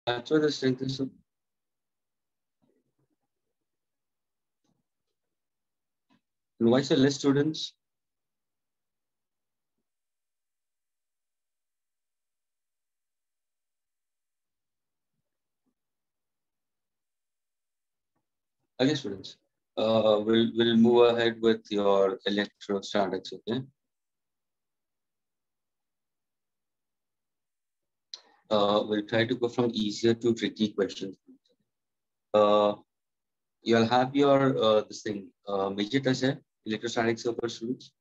That's what the strength is. And why so less students? Okay, students. We'll move ahead with your electrostatics. Okay. We'll try to go from easier to tricky questions. Uh, you'll have your this thing major test है electrostatics के ऊपर students.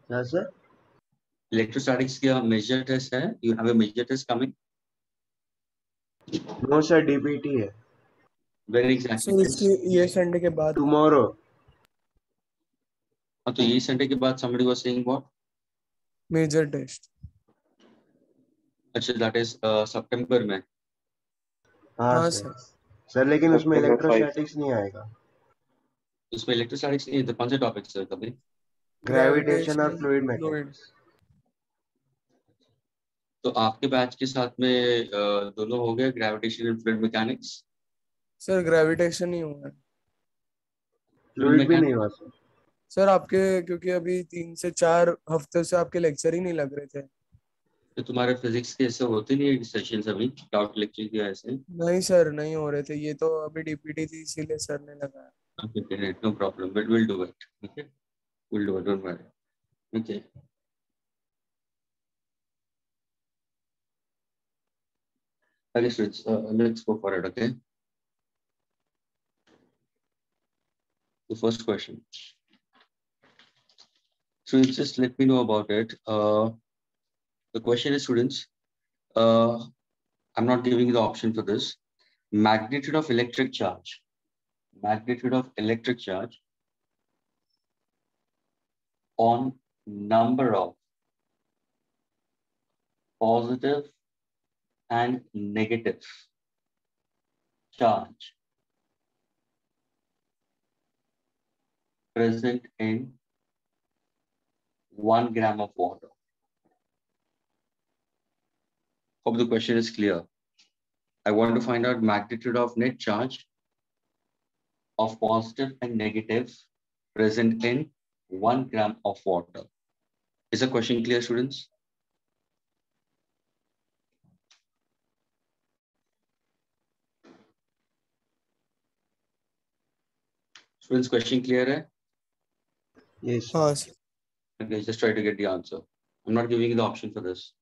Yeah, sir. Electrostatics का major test है. You have a major test coming. No, sir. DPT है. When exactly? Sir इसके ये Sunday के बाद Tomorrow. हाँ तो ये संडे के बाद somebody was saying what? Major test. अच्छा that is September में. हाँ सर. सर लेकिन उसमें इलेक्ट्रोस्टैटिक्स नहीं आएगा. उसमें electrostatics नहीं है तो कौन से टॉपिक्स है कभी? ग्रेविटेशन और फ्लूइड मैकेनिक्स. तो आपके बैच के साथ में दोनों हो गए gravitation and fluid mechanics. Sir gravitation ही हुआ है. फ्लूइड भी नहीं हुआ सर. सर आपके क्योंकि अभी 3 से 4 हफ्ते से आपके लेक्चर ही नहीं लग रहे थे. तो तुम्हारे फिजिक्स के ऐसे होते नहीं सेशंस अभी डाउट लेक्चर किया ऐसे? नहीं सर नहीं हो रहे थे. ये तो अभी डीपीटी थी इसीलिए सर ने लगाया. Okay, no problem, but we'll do it. Okay, we'll do it. Don't worry. Okay. Okay, students, let's go for it. Okay. The first question. Students, just let me know about it. The question is, students, I'm not giving you the option for this. Magnitude of electric charge. Magnitude of electric charge on number of positive and negative charge present in 1 gram of water. Hope the question is clear. I want to find out magnitude of net charge of positive and negative present in 1 gram of water. Is the question clear, students? Students, question clear hai? Yes. Okay, just try to get the answer. I'm not giving you the option for this.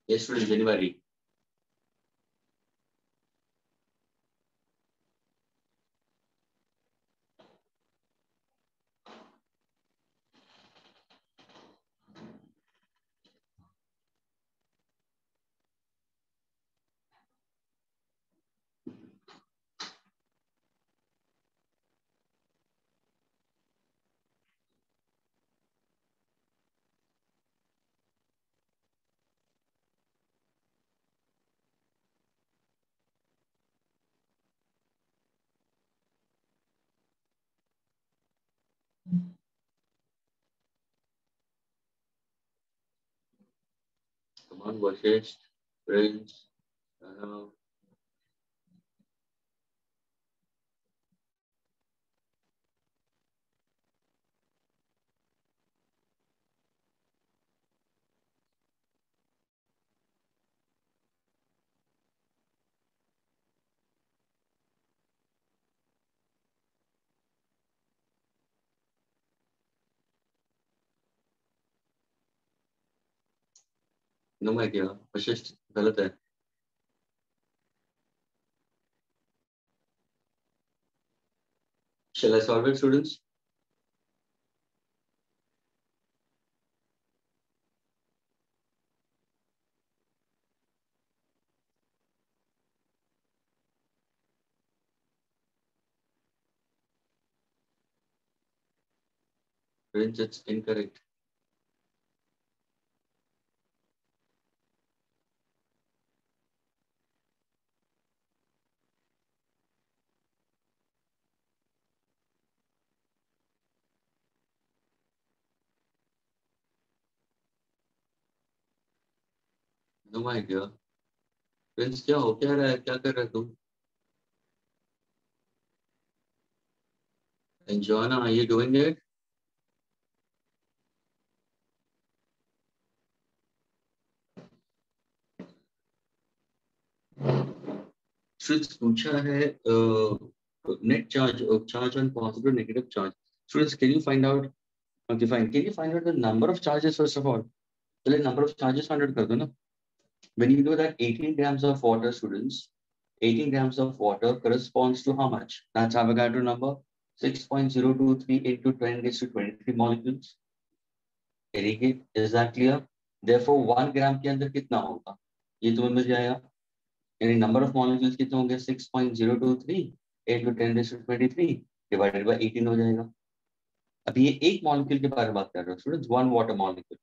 Yes, students, anybody? Come on, Vashish, Prince. No idea, Vashisht गलत है. Shall I solve it, students? Prince, it's incorrect. No idea. Prince, क्या हो क्या रहा है, क्या कर रहा है तुम? And Joanna, are you doing it? Students, पूछा है net charge, charge on positive negative charge. Students, can you find out? Okay, fine. Can you find out the number of charges first of all? So, like number of charges find out कर दो ना. When you do that, 18 grams of water, students, 18 grams of water corresponds to how much? That's Avogadro number. 6.023 into 10 raised to 23 molecules. Very good. Is that clear? Therefore, 1 gram के अंदर कितना होगा? ये तुम्हें मिल जाएगा. यानी number of molecules कितने होंगे? 6.023 into 10 raised to 23 divided by 18 हो जाएगा. अभी ये एक मॉलिक्यूल के बारे में बात कर रहे हो students, one water molecule.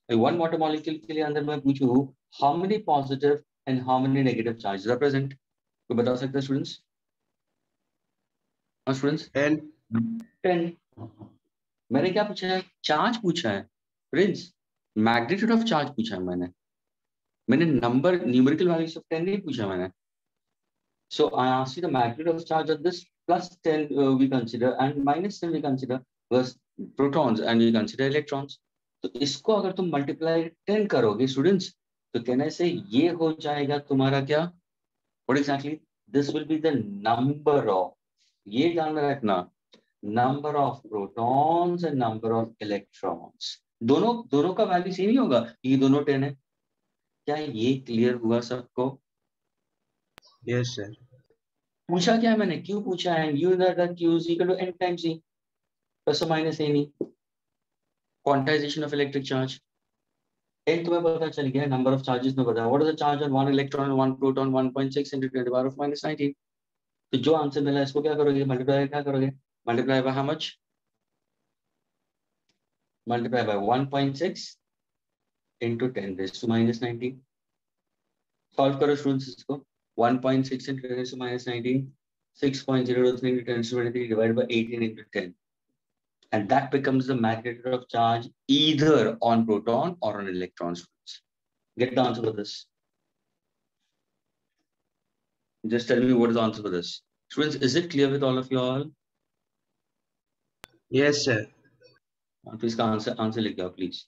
One water molecule के लिए अंदर मैं पूछूं how many positive and how many negative charges are present, तो बता सकते हैं स्टूडेंट्स? स्टूडेंट्स 10. मैंने क्या पूछा है? चार्ज पूछा है प्रिंस. मैग्नीट्यूड ऑफ चार्ज पूछा है मैंने नंबर न्यूमेरिकल वैल्यूज ऑफ 10 नहीं पूछा मैंने. So I asked you the magnitude of charge of this plus 10 we consider and minus 10 we consider was protons and we consider electrons. तो इसको अगर तुम multiply 10 करोगे स्टूडेंट्स तो कहना से ये हो जाएगा तुम्हारा क्या? What exactly? This will be the number of, ये ध्यान में रखना, number of protons and number of electrons. दोनों दोनों का वैल्यू सेम ही होगा. ये दोनों 10 है. क्या ये क्लियर हुआ सबको? Yes sir. पूछा क्या है मैंने, क्यों पूछा है? You that q is equal to n times e plus or minus any quantization of electric charge. n तुम्हें पता चल गया, नंबर ऑफ चार्जेस में बताया. What is the charge on one electron one proton 1.6 into 10 to the power of minus 19. तो जो answer मिला इसको क्या करोगे? मल्टीप्लाई क्या करोगे? Multiply by how much? Multiply by 1.6 into 10 raised to minus 19. Solve करो स्टूडेंट्स इसको. 1.6 into 10 raised to minus 19, 6.023 into 10 raised to 23 divided by 18 into 10. And that becomes the magnitude of charge either on proton or on electron. Get the answer for this. Just tell me what is the answer for this. Students, is it clear with all of you all? Yes, sir. Please answer लिख दो please.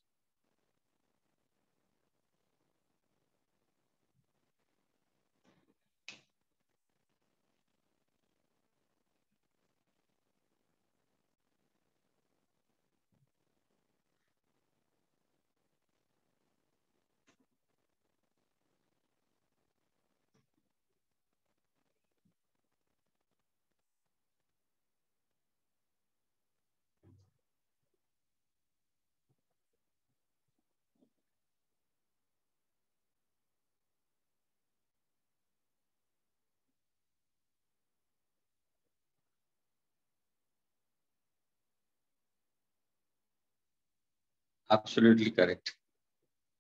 Absolutely correct.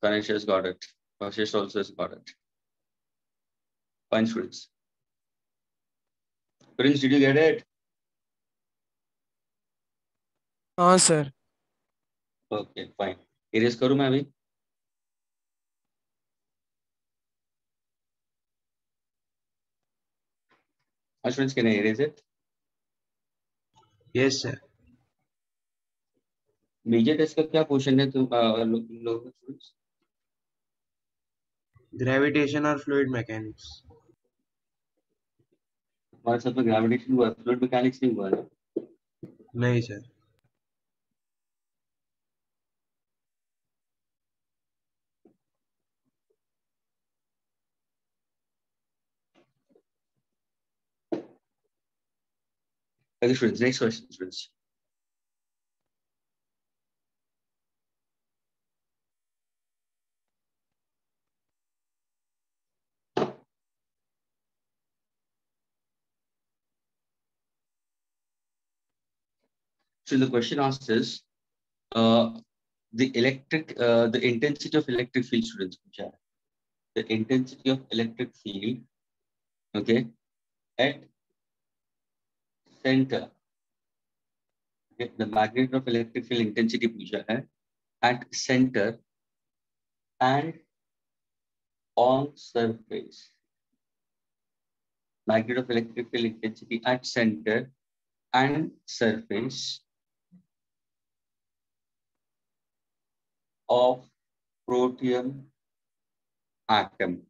Ganesh has got it. Vashish also has got it. Fine, students. Prince, did you get it? हाँ sir. Okay, fine. Erase करूँ मैं अभी? Students, can I erase it? Yes, sir. Major test का क्या question है तुम लोग students? Gravitation or fluid mechanics? हमारे साथ में ग्रेविटेशन हुआ, फ्लूइड मैकेनिक्स नहीं हुआ ना? नहीं sir. Okay, students, next question, students. So the question asked is, the intensity of electric field, students. The intensity of electric field, okay, at center. Okay, the magnitude of electric field intensity पूछा है at center and on surface. Magnitude of electric field intensity at center and surface of protium atom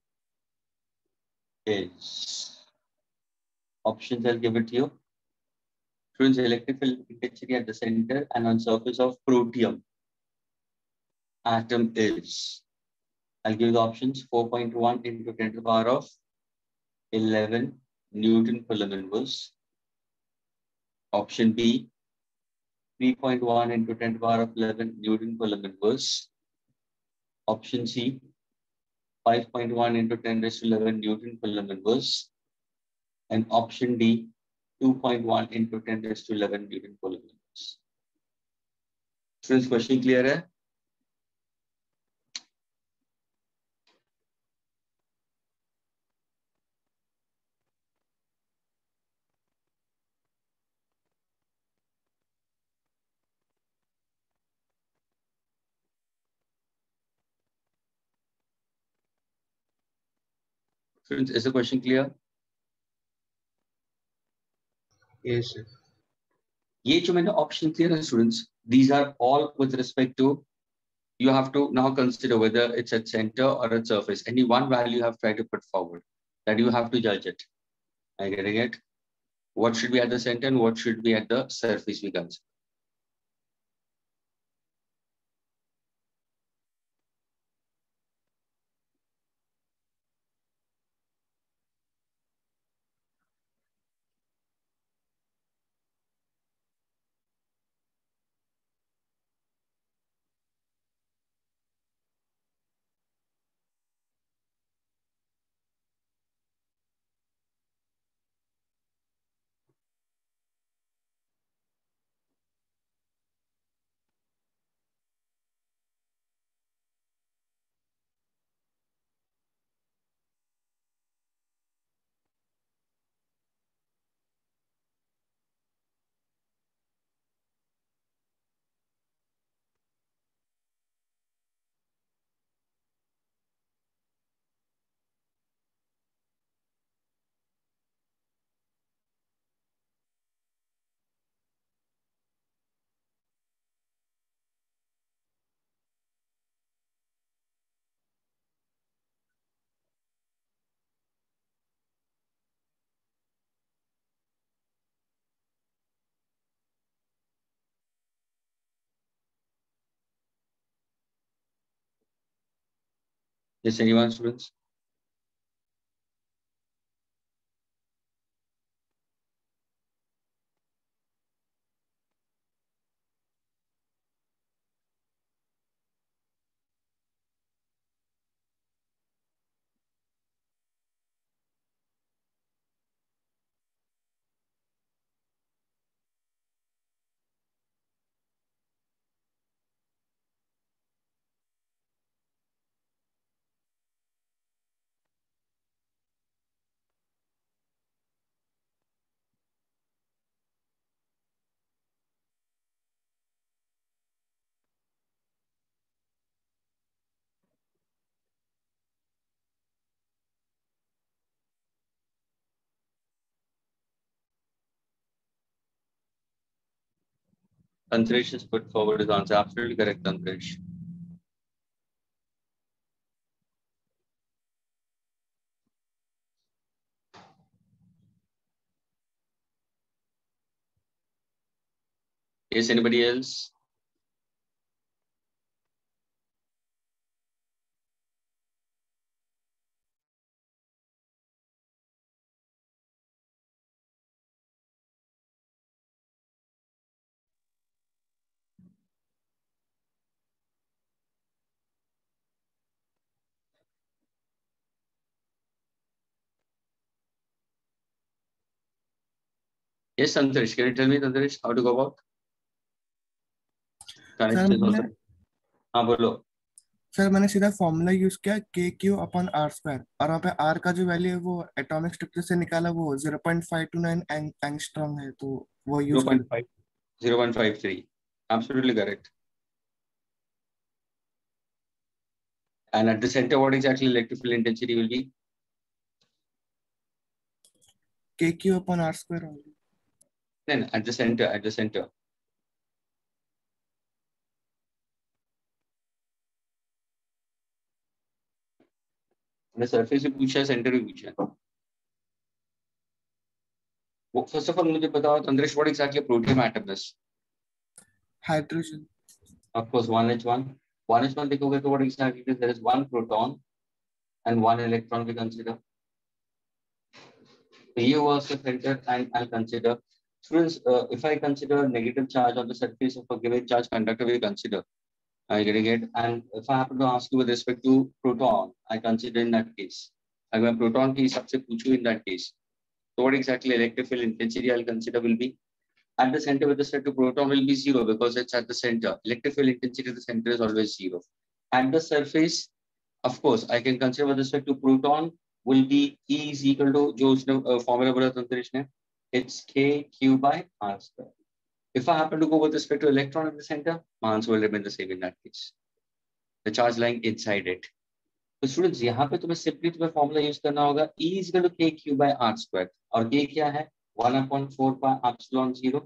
is. Options I'll give it to you. Students, electric field intensity at the center and on surface of protium atom is. I'll give the options. 4.1 into 10 to the power of 11 Newton Coulomb inverse. Option B, 3.1 into 10 to the power of 11 Newton Coulomb inverse. Option C, 5.1 into 10 raised to 11 Newton Coulomb inverse. And option D, 2.1 into 10 raised to 11 Newton Coulomb inverse. Students, question clear है? Students, is the question clear? Yes, sir. ये जो मैंने option clear है students, these are all with respect to, you have to now consider whether it's at center or at surface. Any one value you have tried to put forward that you have to judge it. Are you getting it? What should be at the center and what should be at the surface we consider. Yes, anyone, students? Antarish has put forward his answer. Absolutely correct, Antarish. Yes, anybody else? Yes, Antarish, can you tell me, Antarish, how to go about? हाँ बोलो. Sir मैंने सीधा formula use किया के Q upon are square और वहाँ पे are का जो वैल्यू है वो एटॉमिक स्ट्रक्चर से निकाला वो 0.529 एंगस्ट्रॉम है तो वो use 0.53. Absolutely correct. And at the center, what exactly electrical intensity will be? KQ upon R square only. Then at the center. The surface भी पूछा, center भी पूछा. First of all, मुझे बताओ, Andresh, what exactly a protium atom is? Hydrogen. Of course, 1H1. 1H1 देखोगे तो what exactly it is? There is one proton and one electron we consider. So here was the center, and I'll consider. Students, if I consider negative charge on the surface of a given charge conductor, we consider. I getting it. And if I happen to ask you with respect to proton, I consider in that case. अगर मैं proton की हिसाब से पूछूं in that case, so what exactly electric field intensity I'll consider will be at the center with respect to proton will be 0 because it's at the center. Electric field intensity at the center is always 0. At the surface, of course, I can consider with respect to proton will be E is equal to जो उसने formula बोला था अंतरिक्ष ने, it's KQ by R square. If I happen to go with respect to electron at the center, my answer will remain the same in that case. The charge lying inside it. तो students यहाँ पे तुम्हें simply तुम्हें formula use करना होगा E is equal to KQ by R square और K क्या है 1/4 pi epsilon 0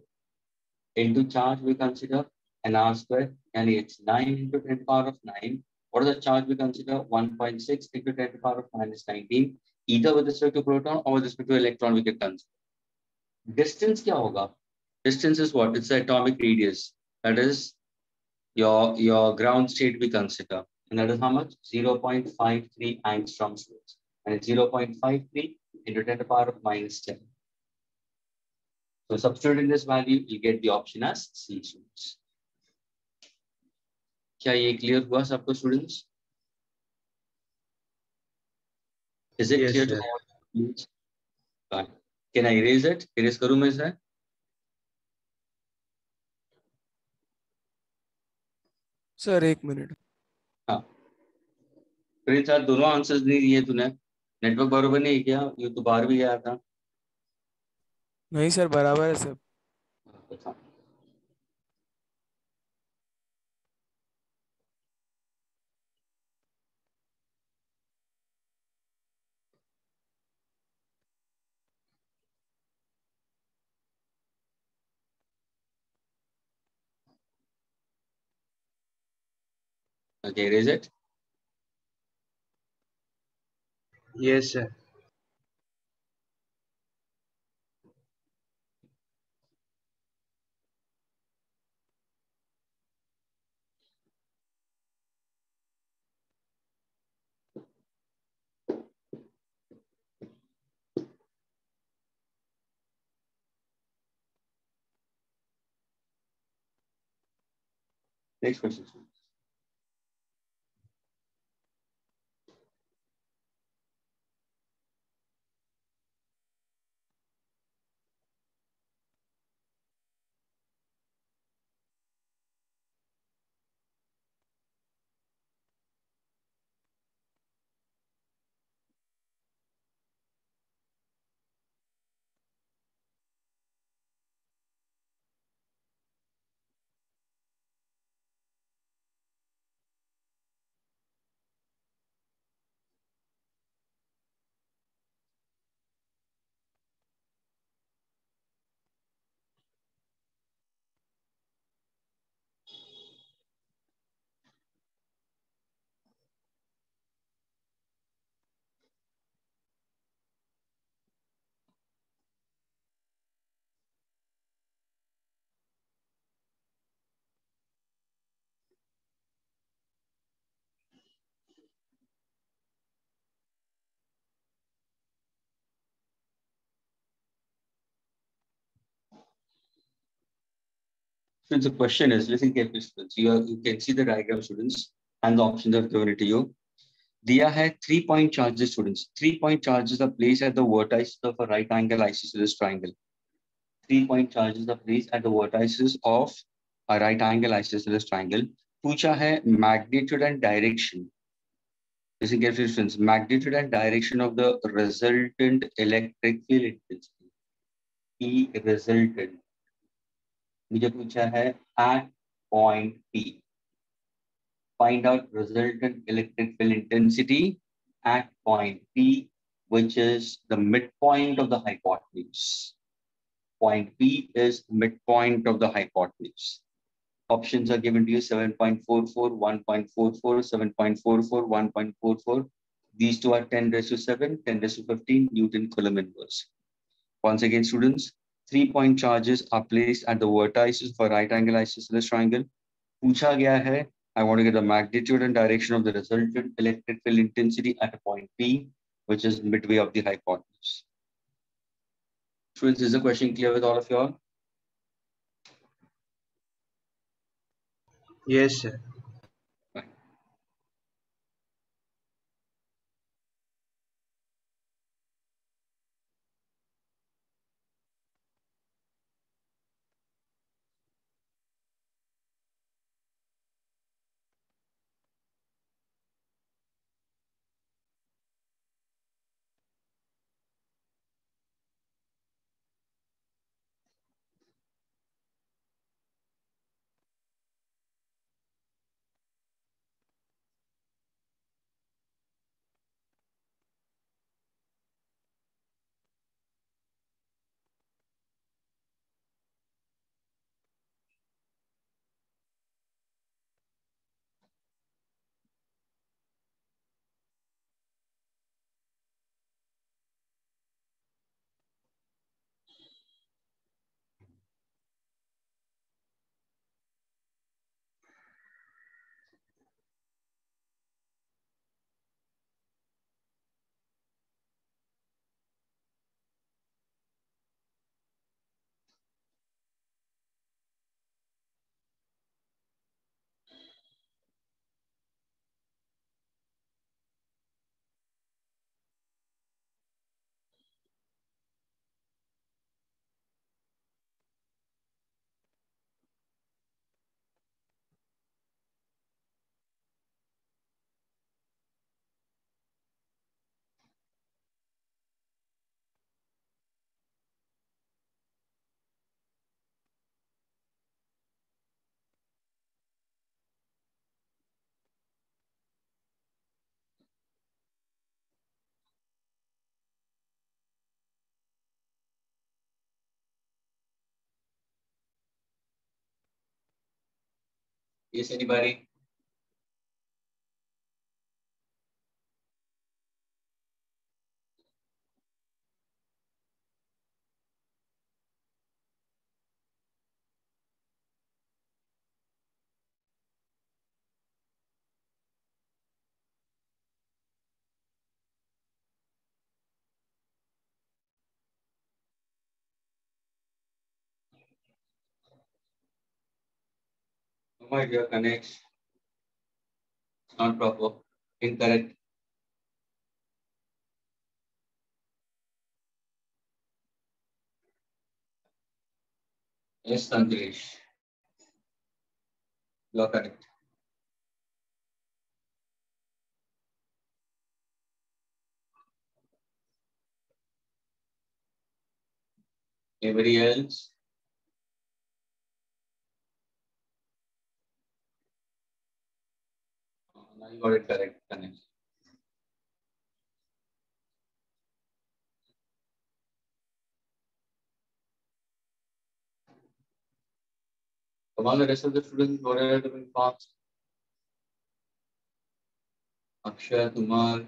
into charge we consider an R square and it's 9 into 10 to the power of 9. What is the charge we consider? 1.6 into 10 to the power of minus 19 either with respect to proton or with respect to electron we can consider. Distance क्या होगा? Distance is what? It's the atomic radius. That is your ground state we consider. And that is how much? 0.53 angstroms. And it's 0.53 into 10 to the power of minus 10. So substituting this value, you get the option as C, students. क्या ये clear हुआ सबको students? Is it clear to all students? Can I erase it? Erase करूँ मैं इसे? Sir एक minute. हाँ. फिर साथ दोनों आंसर्स नहीं दिए तूने. नेटवर्क बराबर नहीं किया. ये तो बाहर भी गया था. नहीं सर बराबर है सब. Okay, erase it. Yes, sir. Next question. So the question is, listen carefully, students. You can see the diagram, students, and the options are given to you. दिया है 3-point charges, students. 3-point charges are placed at the vertices of a right angle isosceles triangle. 3-point charges are placed at the vertices of a right angle isosceles triangle. पूछा है magnitude and direction. Listen carefully, students. Magnitude and direction of the resultant electric field intensity. E resultant. मुझे पूछा है at point P. Find out resultant electric field intensity at point P, which is the midpoint of the hypotenuse. Point P is midpoint of the hypotenuse. Options are given to you: 7.44, 1.44, 7.44, 1.44. These two are 10 raised to 7, 10 raised to 15 Newton Coulomb inverse. Once again, students, 3-point charges are placed at the vertices for right angle isosceles triangle. पूछा गया है, I want to get the magnitude and direction of the resultant electric field intensity at a point P, which is midway of the hypotenuse. Students, is the question clear with all of you all? Yes, sir. Yes, anybody? Oh my dear, connects. It's not proper. Incorrect. Yes, Sandesh. You are correct. Anybody else? Now you got it correct. Connect. Come on, the rest of the students, what are doing fast? Akshay, Kumar,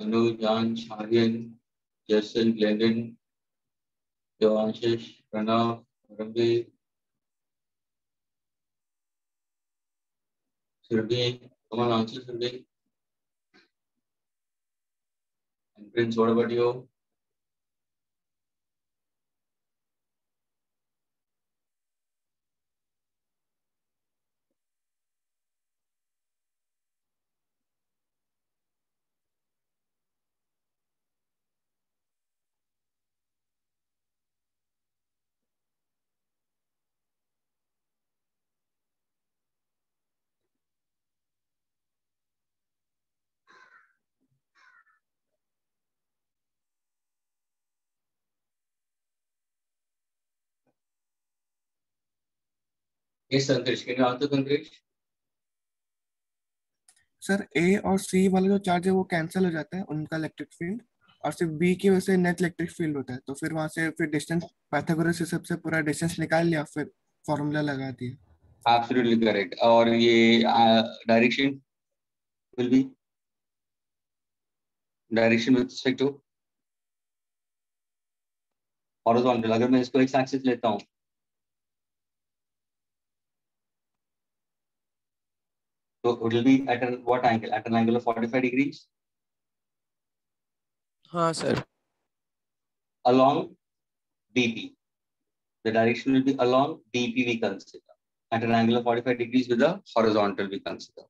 Anuj, Ansh, Aryan, Jason, Glendon, Devanshish, Pranav, Ramveer, Sirdhi. Come on, answer, Sirdhi. And Prince, what about you? Yes, Sandesh, can you answer, Sandesh? Sir A और C वाला जो charge है वो cancel हो जाता है उनका electric field, और सिर्फ बी की वजह से नेट इलेक्ट्रिक फील्ड होता है, तो फिर वहां से फिर डिस्टेंस पाइथागोरस हिसाब से पूरा डिस्टेंस निकाल लिया, फिर फॉर्मूला लगा दिया। Absolutely correct. और ये direction will be direction with respect to horizontal. अगर मैं इसको x axis लेता हूँ तो it will be at what angle? At an angle of 45 degrees. हाँ sir. Along DP. The direction will be along DP we consider. At an angle of 45 degrees with a horizontal we consider.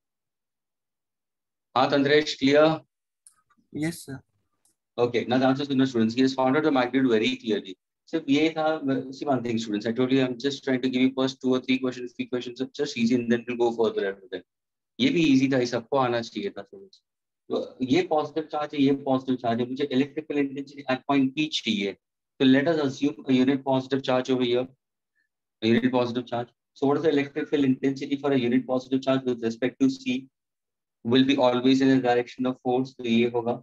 Andresh, clear? Yes sir. Okay, now the answer to the students. He has found out the magnitude very clearly. So, see one thing, students. I told you I'm just trying to give you first 2 or 3 questions, 3 questions, just easy, and then we'll go further after that. ये भी easy था, सबको आना चाहिए था students. तो ये positive charge है, ये positive charge है, मुझे electrical intensity at point P चाहिए. So let us assume a unit positive charge over here, a unit positive charge. So what is the electrical intensity for a unit positive charge with respect to C? Will be always in the direction of force. तो ये होगा.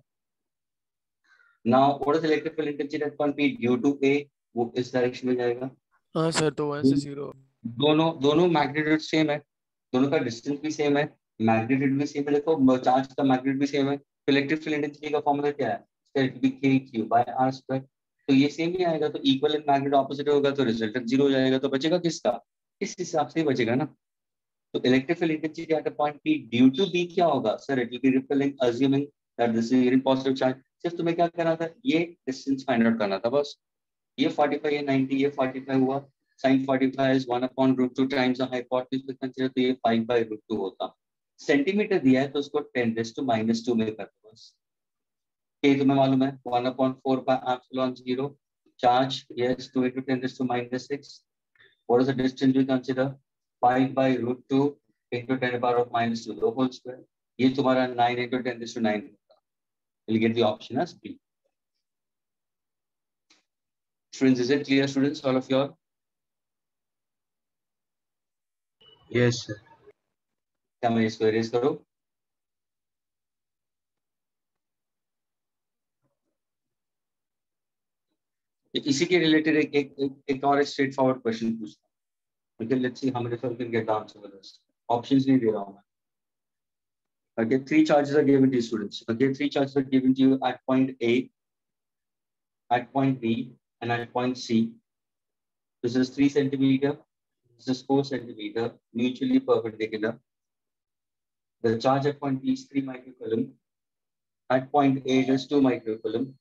Now, what is the electrical intensity at point P due to A? वो इस direction में जाएगा. हाँ sir, तो 1 से 0। दोनों मैग्नीट्यूड सेम है, दोनों का डिस्टेंस भी सेम है, मैग्नीट्यूड भी सेम है. देखो चार्ज का मैग्नीट्यूड भी सेम है. इलेक्ट्रिक फील्ड इंटेंसिटी का फॉर्मूला क्या है? इट बी के क्यू बाय आर स्क्वायर. तो ये सेम ही आएगा, तो इक्वल एंड मैग्नीट्यूड ऑपोजिट होगा तो रिजल्टेंट जीरो हो जाएगा. तो बचेगा किसका? इस हिसाब से ही बचेगा ना. तो electric field intensity at a point P due to B क्या होगा? Sir it will be repelling assuming that this is unit positive charge. सिर्फ तुम्हें क्या करना था? ये डिस्टेंस फाइंड आउट करना था बस. ये 45, ये 90, ये 45 हुआ. sin 45 is 1 upon root 2 times the hypotenuse पे कंसीडर, तो ये 5 by root 2 होता. सेंटीमीटर दिया है तो उसको 10 raised to -2 में कर दो बस. k तुम्हें मालूम है 1 upon 4 by epsilon 0. Charge, yes, 2 into 10 raised to -6. What is the distance we consider? 5 by root 2 into 10 power of -2 the whole square. ये तुम्हारा 9 into 10 raised to 9 होगा. You'll get the option as B. Students, is it clear, students, all of you all? Yes sir. क्या मैं इसको erase करूं? इसी के related एक और स्ट्रेट फॉरवर्ड क्वेश्चन पूछता हूं. Okay, let's see how many can get the answer for this. Options नहीं दे रहा हूं मैं. Okay, 3 charges are given to you, students. Okay, 3 charges are given to you at point A, at point B, and at point C. This is 3 centimeter, this is 4 centimeter, mutually perpendicular. The charge at point B is 3 microcoulomb. At point A it is 2 microcoulomb,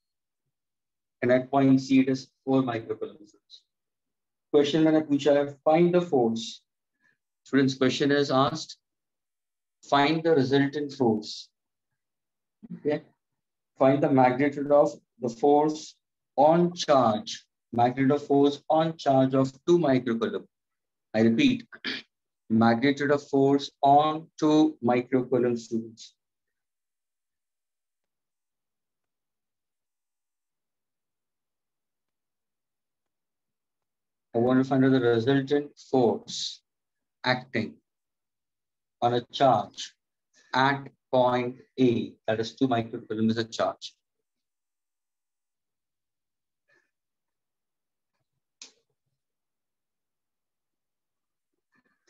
and at point C it is 4 microcoulomb. Question मैंने पूछा है, find the force. Students, question is asked, find the resultant force. Okay, find the magnitude of the force on charge. Magnitude of force on charge of 2 microcoulomb. I repeat, magnitude of force on 2 microcoulomb, students. I want to find out the resultant force acting on a charge at point A, that is 2 microcoulomb is a charge.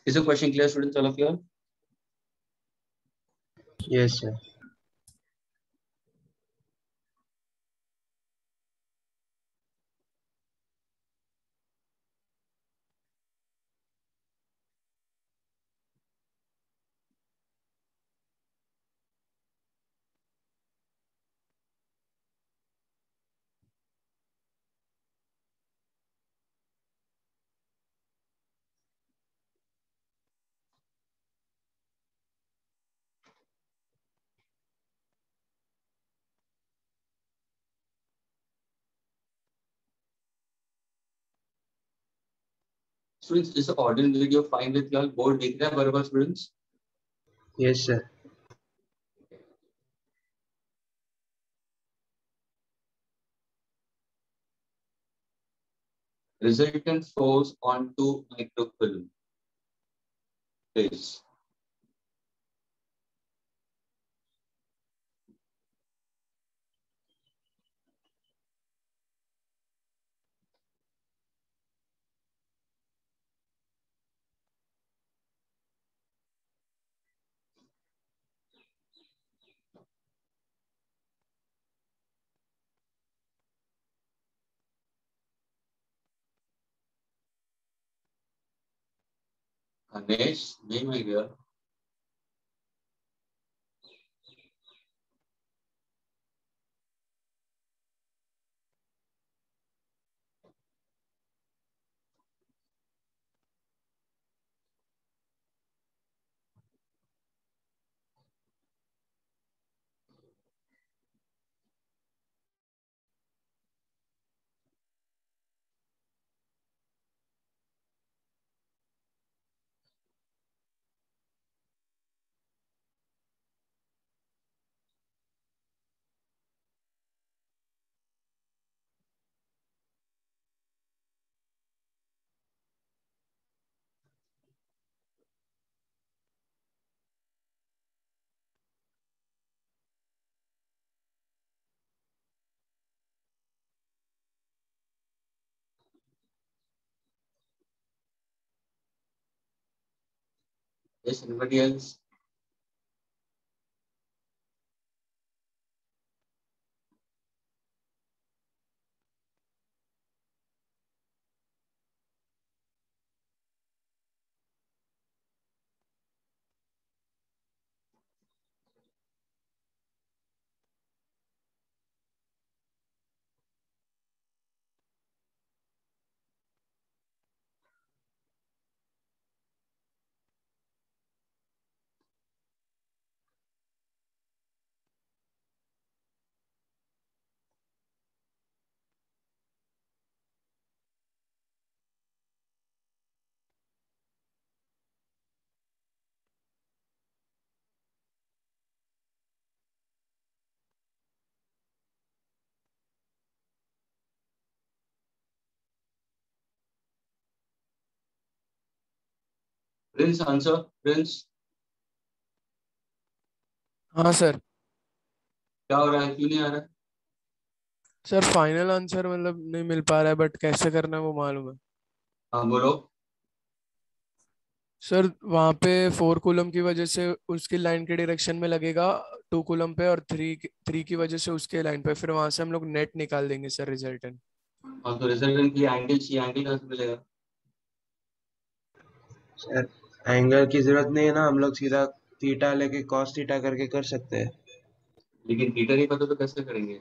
Is the question clear, students, all of you all? Yes sir. Students, is the audio video fine with you all? Board दिख रहा है बराबर, students? Yes sir. Resultant force on 2 microcoulomb. Please. Ganesh, name idea. Yes, anybody else? Prince, answer. Prince, हाँ sir. क्या हो रहा है, क्यों नहीं आ रहा है? सर फाइनल आंसर मतलब नहीं मिल पा रहा है, बट कैसे करना है वो मालूम है। हाँ बोलो। सर वहाँ पे 4 कूलम की वजह से उसकी लाइन के डायरेक्शन में लगेगा 2 कूलम पे, और थ्री की वजह से उसके लाइन पे, फिर वहां से हम लोग नेट निकाल देंगे सर, रिजल्टेंट। हाँ तो रिजल्टेंट के लिए एंगल चाहिए, एंगल कहाँ से मिलेगा? सर एंगल की जरूरत नहीं है ना, हम लोग सीधा थीटा लेके कॉस थीटा करके कर सकते हैं। लेकिन थीटा नहीं पता तो कैसे करेंगे?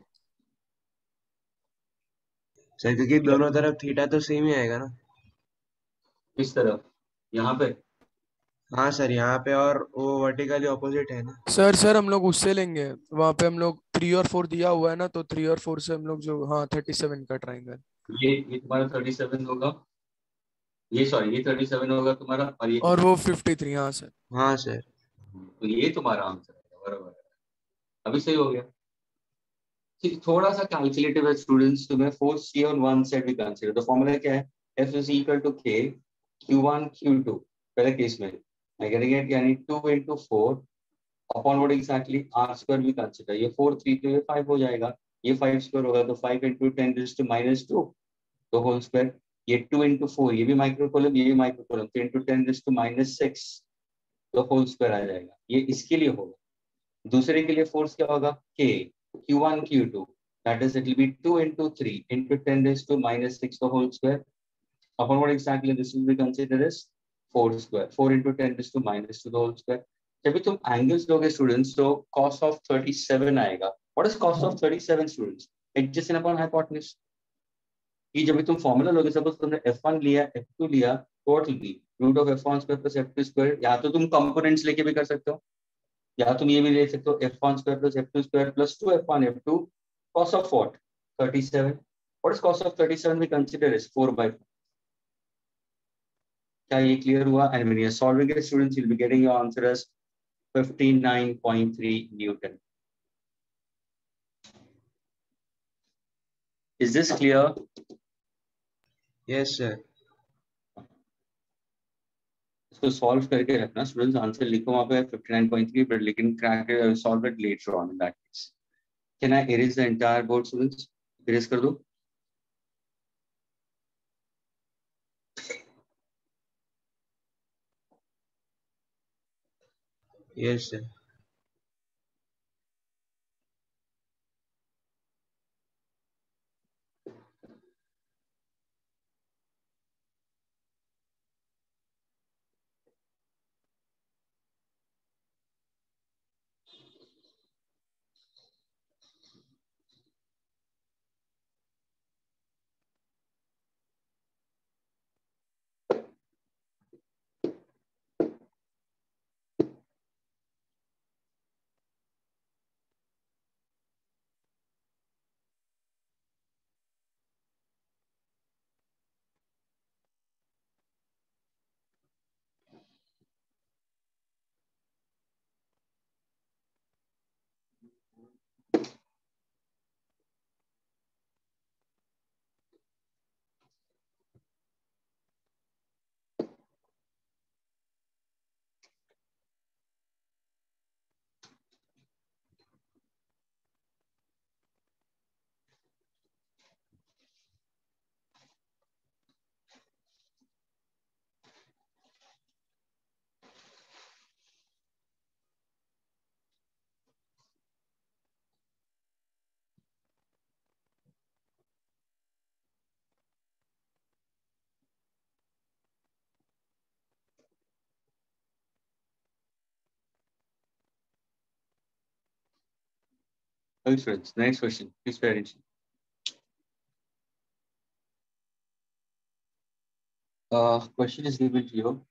सर क्योंकि दोनों तरफ थीटा तो सेम ही आएगा ना। किस तरफ? यहाँ पे? हाँ सर, यहाँ पे और वो वर्टिकली ऑपोजिट है ना। सर हम लोग उससे लेंगे, वहां पे हम लोग 3 और 4 दिया हुआ है ना, तो 3 और 4 से हम लोग जो, हाँ 37 का ट्राइंगल। ये तुम्हारा 37 होगा, ये सॉरी ये 37 होगा तुम्हारा, और ये और वो 53। 53, हाँ सर। हाँ सर। तो ये तुम्हारा आंसर है, बराबर है। अभी सही हो गया। ठीक, थोड़ा सा कैलकुलेटिव है स्टूडेंट्स, तुम्हें फोर्स चाहिए ऑन वन साइड भी कंसीडर। तो फॉर्मूला क्या है? F is equal to K Q1 Q2, पहले केस में एग्रीगेट यानी 2 into 4 upon what exactly r square भी कंसीडर। ये 4 3 तो ये 5 हो जाएगा, ये 5 स्क्वायर होगा तो 5 into 10 raised to -2 तो होल स्क्वायर। ये 2 into 4, ये भी माइक्रो कॉलम, ये भी माइक्रो कॉलम, तो into 10 raised to -6 तो होल स्क्वायर आ जाएगा। ये इसके लिए होगा। दूसरे के लिए फोर्स क्या होगा? K Q1 Q2, that is it will be 2 into 3 into 10 raised to -6 the whole square upon what exactly this will be considered as 4 square, 4 into 10 raised to -2 the whole square। जब भी तुम angles लोगे students तो cos of 37 आएगा। What is cos of 37 students? Adjacent upon hypotenuse. कि जब भी तुम फॉर्मूला लोगे, सपोज तुमने F1 लिया F2 लिया, तो what will be root of F1 square plus F2 square. या तो तुम कंपोनेंट्स लेके भी कर सकते हो, या तुम ये भी ले सकते हो F1 square plus F2 square plus 2 F1 F2 cos of what? 37। What is cos of 37 we consider is 4/4। क्या ये क्लियर हुआ? And when you're solving it, students, you'll be getting your answer as 59.3 Newton। Is this clear? Yes sir. इसको solve करके रखना students, answer लिखो वहां पे 59.3, but लेकिन crack solve it later on in that case. Can I erase the entire board students? Erase कर दो. Yes sir. Okay, students, next question. Please pay attention. Question is given to you.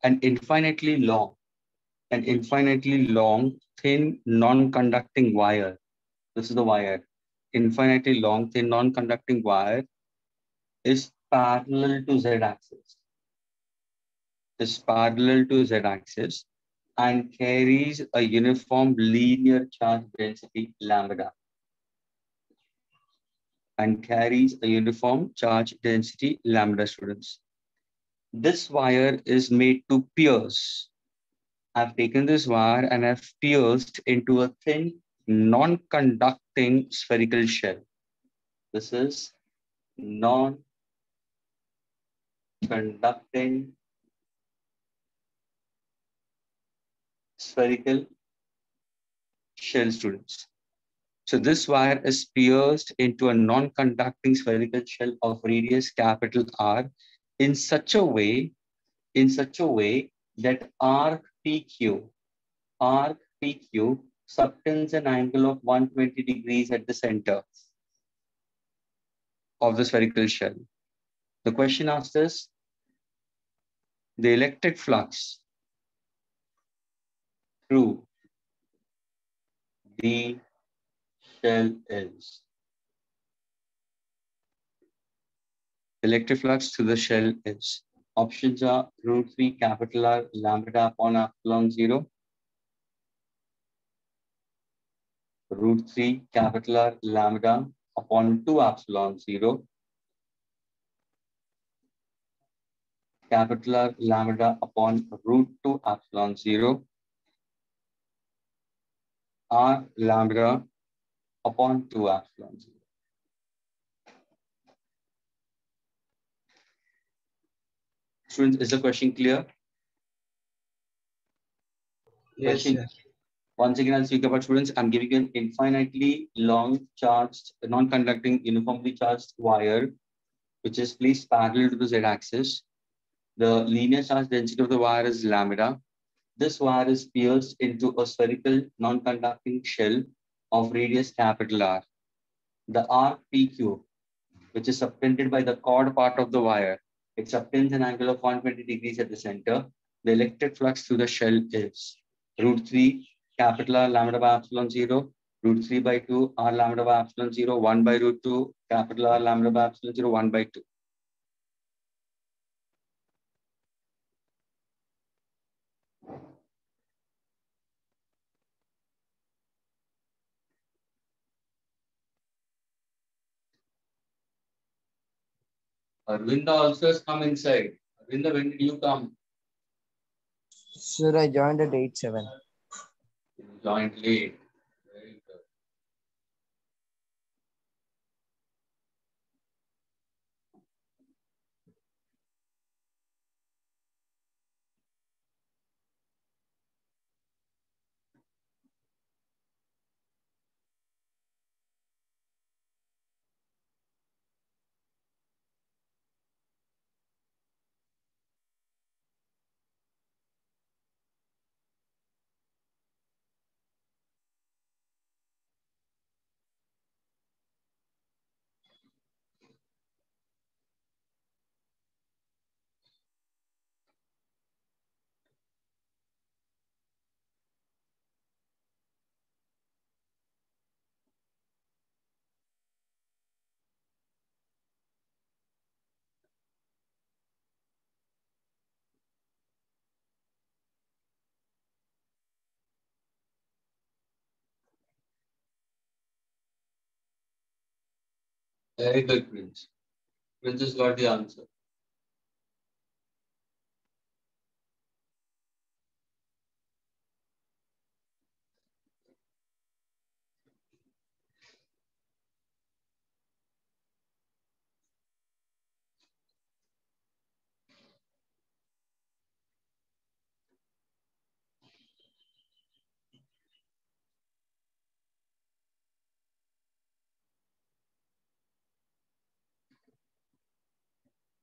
An infinitely long, thin, non-conducting wire. This is the wire. Infinitely long, thin, non-conducting wire is parallel to z-axis. Is parallel to z-axis and carries a uniform linear charge density lambda. And carries a uniform charge density lambda, students. This wire is made to pierce. I've taken this wire and I've pierced into a thin, non-conducting spherical shell. This is non-conducting spherical shell, students. So this wire is pierced into a non-conducting spherical shell of radius capital R in such a way that arc PQ subtends an angle of 120 degrees at the center of the spherical shell. The question asks us the electric flux through the shell is. Electric flux through the shell is. Options are √3 capital R lambda upon epsilon 0. √3 capital R lambda upon 2 epsilon 0. Capital R lambda upon √2 epsilon 0. R lambda upon 2 epsilon 0. Students, is the question clear? Yes Question. sir. Once again, I'll speak about students. I'm giving you an infinitely long charged, non-conducting, uniformly charged wire, which is placed parallel to the z-axis. The linear charge density of the wire is lambda. This wire is pierced into a spherical, non-conducting shell of radius capital R. The arc PQ, which is subtended by the chord part of the wire, it subtends an angle of 120 degrees at the center. The electric flux through the shell is √3 capital R lambda by epsilon 0, √3 by 2 R lambda by epsilon 0, 1 by √2 capital R lambda by epsilon 0, 1 by 2. Arvinda also has come inside. Arvinda, when did you come? Sir, I joined at 8-7. You joined late. Very good. Very good, Prince. Prince has got the answer.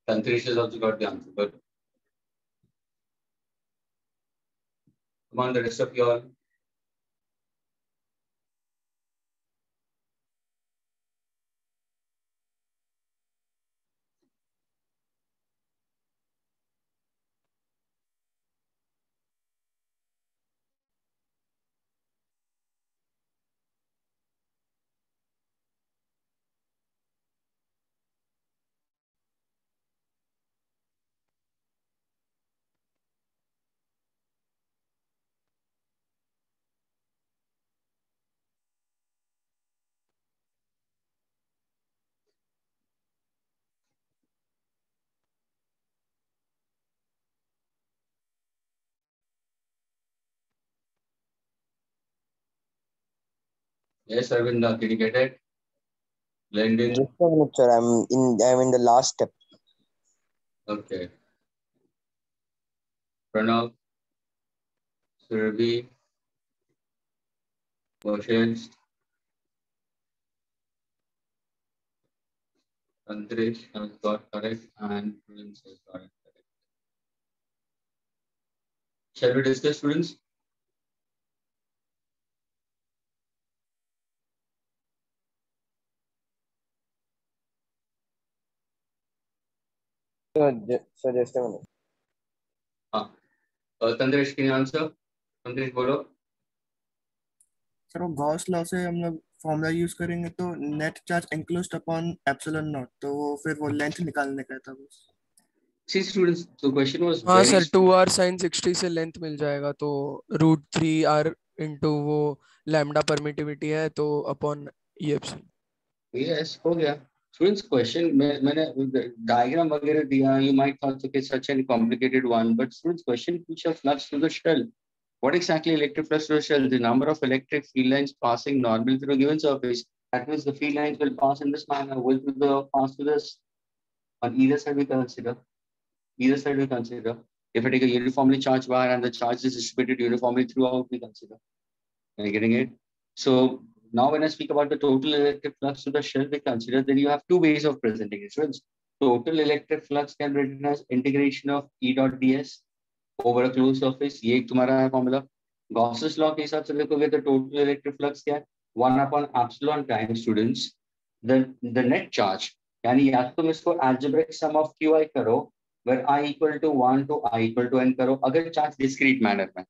Tantrish has also got the answer. But come on, the rest of you all. Yes, Arvinda, can you get it? Blending. Just a minute, sir. I'm in the last step. Okay. Pranav, Surabhi, Vashish, Tantrish has got correct, and Prince has got it correct. Shall we discuss, students? Sir, just a minute. Tantrish, can you answer? Tantrish, बोलो. Sir वो Gauss law से हम लोग formula use करेंगे तो net charge enclosed upon epsilon not, तो वो फिर वो लेंथ निकालने का था बस. See, students, the question was हाँ very सर 2r sin 60 से लेंथ मिल जाएगा तो √3r इंटू वो लैम्डा परमिटिविटी है तो अपॉन ई एप्सिलॉन. Yes, हो गया. Students, question मैंने diagram वगैरह दिया. You might thought okay, such a complicated one, but students, question पूछा flux to the shell. What exactly electric flux to the shell? The number of electric field lines passing normally through a given surface. That means the field lines will pass in this manner. Will pass to this. On either side we consider. Either side we consider. If I take a uniformly charged wire and the charge is distributed uniformly throughout, we consider. Are you getting it? So now when I speak about the total electric flux to the shell, we consider then you have two ways of presenting it. So total electric flux can be written as integration of E dot ds over a closed surface. ये एक तुम्हारा है formula. Gauss's law के हिसाब से देखोगे तो total electric flux क्या है? 1 upon epsilon times students the net charge. यानी या तो तुम इसको algebraic sum of qi करो where I equal to 1 to I equal to n करो अगर charge discrete manner में.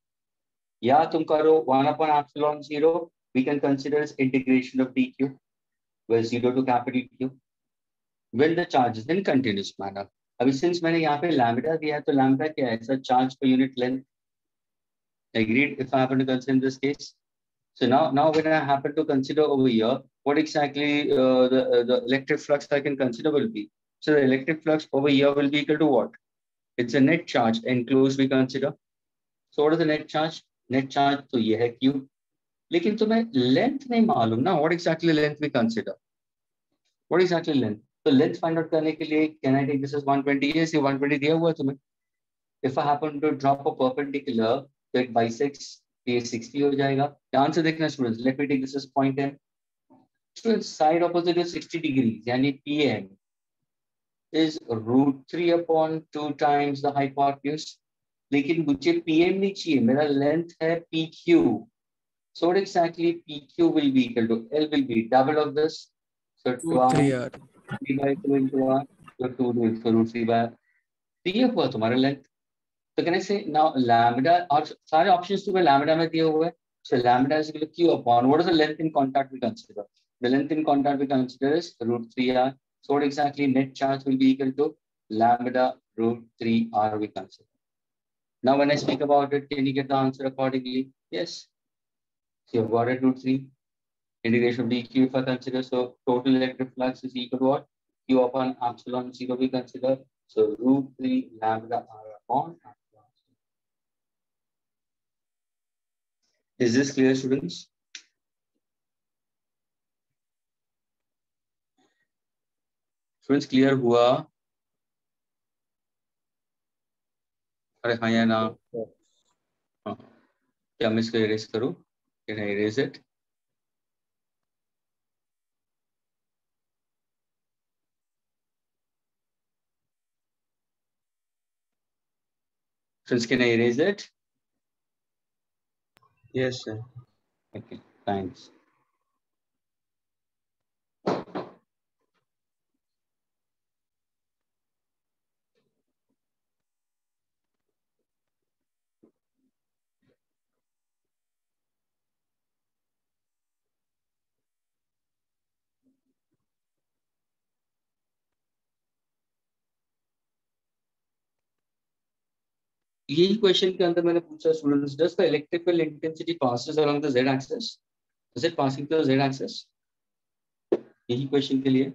या तुम करो 1 upon epsilon 0, we can consider as integration of dq, where 0 to capital Q, when the charge is in continuous manner. अभी since मैंने यहाँ पे lambda दिया है तो lambda क्या है? It's a charge per unit length. Agreed? If I happen to consider this case. So now when I happen to consider over here, what exactly the electric flux I can consider will be. So the electric flux over here will be equal to what? It's a net charge enclosed we consider. So what is the net charge? Net charge तो ये है Q. लेकिन तुम्हें length नहीं मालूम ना. What exactly length we consider? What exactly length? तो length find out करने के लिए can I take this as 120? Yes, ये 120 दिया हुआ है तुम्हें. If I happen to drop a perpendicular, तो it bisects ये 60 हो जाएगा. ध्यान से देखना students. Let me take this as point M. Students, side opposite is 60 degrees. यानी PM is root 3 upon 2 times the hypotenuse. लेकिन मुझे PM नहीं चाहिए. मेरा length है PQ. So what exactly PQ will be equal to? L will be double of this. So root 3 यार 3 by 2 into R. So 2 into root 3 by R. तो ये हुआ तुम्हारा length. तो कहने से now lambda और सारे options तुम्हें lambda में दिए हुए हैं. So lambda is equal to Q upon what is the length in contact we consider? The length in contact we consider is root 3R. So what exactly net charge will be equal to lambda root 3R we consider. Now when I speak about it, can you get the answer accordingly? Yes. So you've got it root 3. Integration of dq if I consider. So total electric flux is equal to what? Q upon epsilon 0 we consider. So root 3 lambda R upon epsilon. Is this clear, students? Students clear हुआ? अरे हाँ या ना? हाँ. क्या मैं इसको erase करूँ? Can I erase it? Students, can I erase it? Yes, sir. Okay, thanks. यही क्वेश्चन के अंदर मैंने पूछा students, does the electrical intensity passes along the z axis? Is it passing through the z axis? यही question के लिए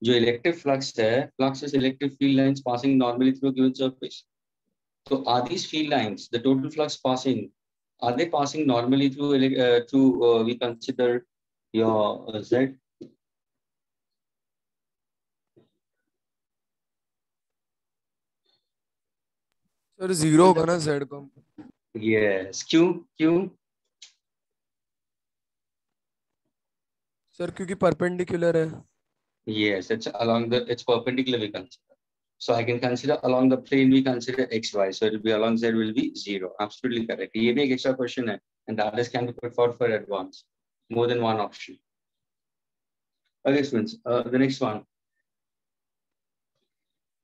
जो electric flux है, flux is electric field lines passing normally through given surface. So are these field lines, the total flux passing, are they passing normally through we consider your z? Sir 0 होगा ना z को. Yes. क्यों? Sir क्योंकि perpendicular है. Yes, it's perpendicular we consider. So I can consider along the plane we consider xy. So it will be along z will be 0. Absolutely correct. ये भी एक extra question है, and the others can be put forward for advance. More than one option. Okay, students. The next one.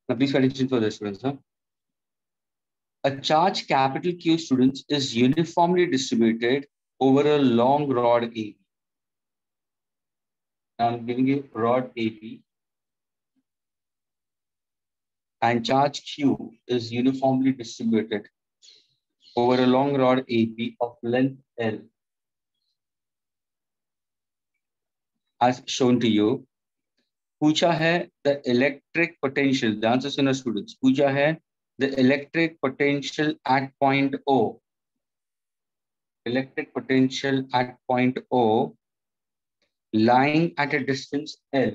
Now please pay attention for this, students. Huh? A charge capital Q, students, is uniformly distributed over a long rod AB. Now I'm giving you rod AB. And charge Q is uniformly distributed over a long rod AB of length L. As shown to you, पूछा है the electric potential. ध्यान से सुनो students. पूछा है the electric potential at point O. Electric potential at point O lying at a distance L.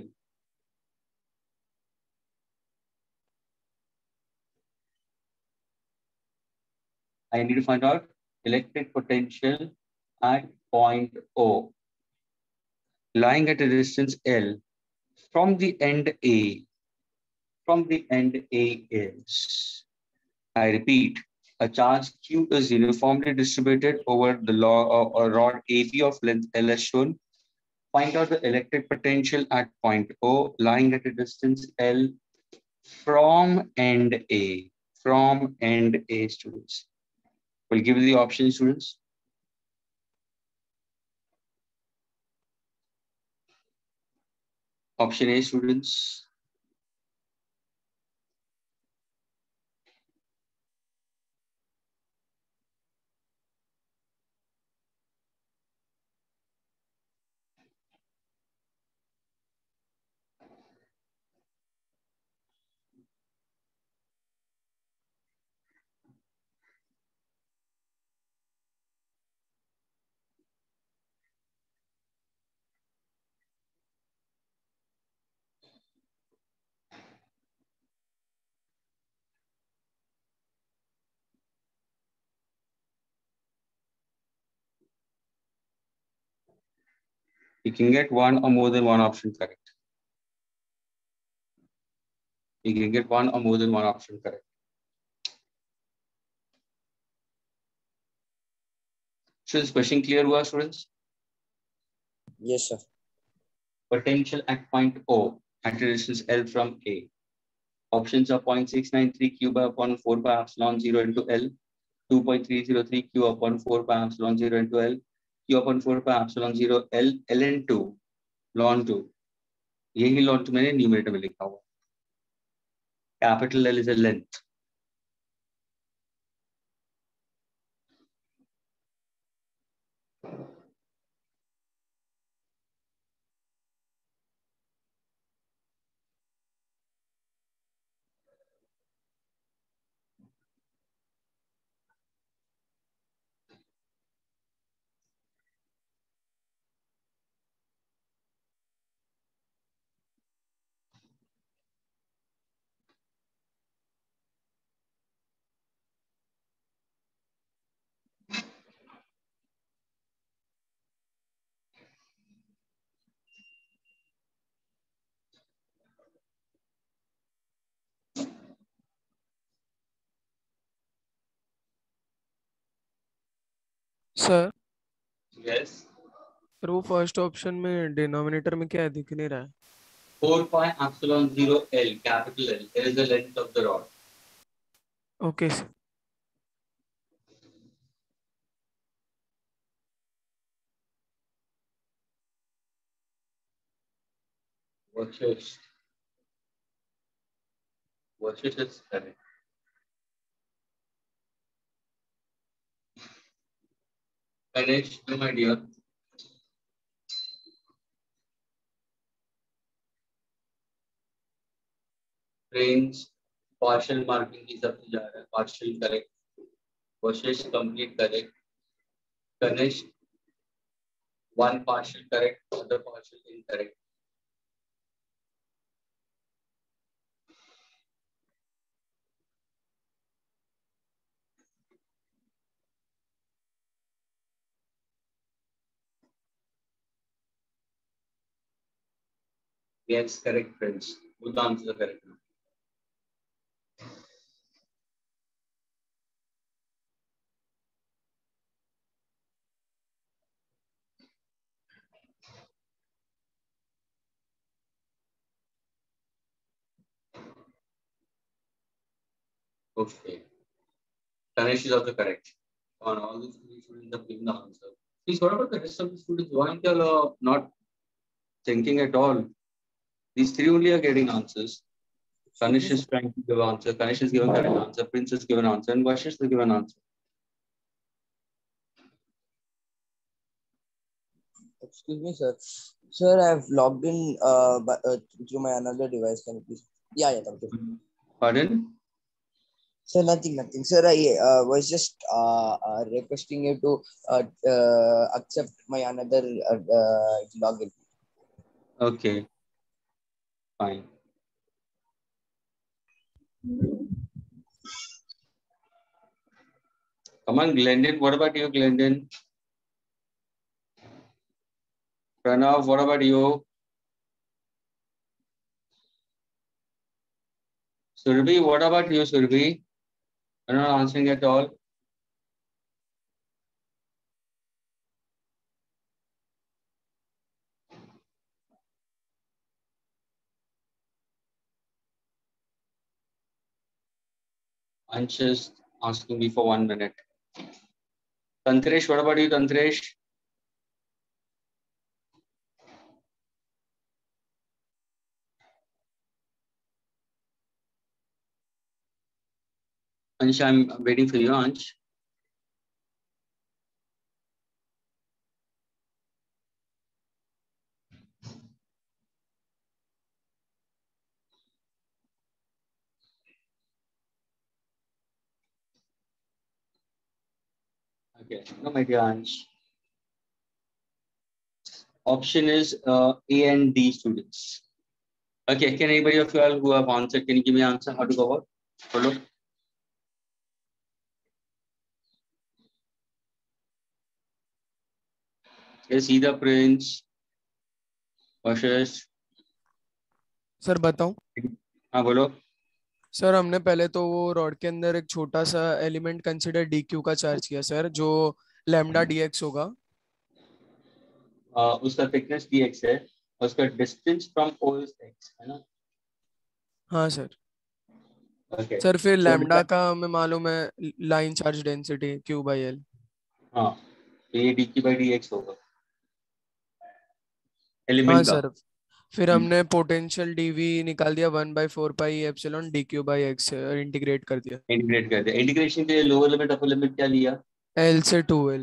I need to find out electric potential at point O lying at a distance L from the end A. From the end A is, I repeat, a charge Q is uniformly distributed over the rod AB of length L as shown. Find out the electric potential at point O lying at a distance L from end A. From end A, students. We'll give you the options, students. Option A, students. You can get one or more than one option correct. You can get one or more than one option correct. So this question clear हुआ students? Yes, sir. Potential at point O at a distance L from A. Options are 0.693 q by upon 4 pi epsilon 0 into L, 2.303 q upon 4 pi epsilon 0 into L, q upon 4 pi epsilon 0 L, ln2, ln2. यही ln2 मैंने numerator में लिखा हुआ. Capital L is a length. Sir Yes. Sir वो first option में denominator में क्या है, दिख नहीं रहा है. 4 pi epsilon 0 L, capital L. L is the length of the rod. Okay sir. Vashish is correct. Ganesh, no idea. Range, partial marking की सब जा रहा है. Partial correct. Vashish complete correct. Ganesh, one partial correct, other partial incorrect. Yes, correct, friends. Both answers are correct. Okay. Ganesh is also correct. On all these three students have given the answer. Please, what about the rest of the students? Why aren't you all not thinking at all? These three only are getting answers. Ganesh is trying to give answer. Ganesh is given correct answer. Prince has given answer. And Vashish has given answer. Excuse me, sir. Sir, I've logged in through my another device. Can you please? Yeah, thank you. Pardon? Sir, nothing. Sir, I was just requesting you to accept my another login. Okay. Fine. Come on, Glendon. What about you, Glendon? Pranav, what about you? Surbhi, what about you, Surbhi? You're not answering at all. Ansh is asking me for 1 minute. Tantresh, what about you, Tantresh? Ansh, I'm waiting for you, Ansh. Okay, no, my dear Ansh. Option is A and D students. Okay, can anybody of you all who have answered, can you give me an answer how to go about? Follow. Yes, either Prince, कौशिश, sir बताऊं? हाँ बोलो। Sir हमने पहले तो वो rod के अंदर एक छोटा सा एलिमेंट कंसिडर डी क्यू का चार्ज किया सर, जो लैम्डा डी एक्स होगा। उसका थिकनेस dx है, और उसका distance from o is x, है ना? हाँ सर। ओके, सर फिर सो लैम्डा का हमें मालूम है line charge density Q by L. हाँ, तो ये dq/dx होगा हाँ एलिमेंट का। सर। फिर हमने पोटेंशियल डीवी निकाल दिया 1/4 pi epsilon D Q by x, integrate कर दिया। इंटीग्रेट कर दिया। इंटीग्रेशन के लिए लोअर लिमिट अपर लिमिट क्या लिया? एल से 2L।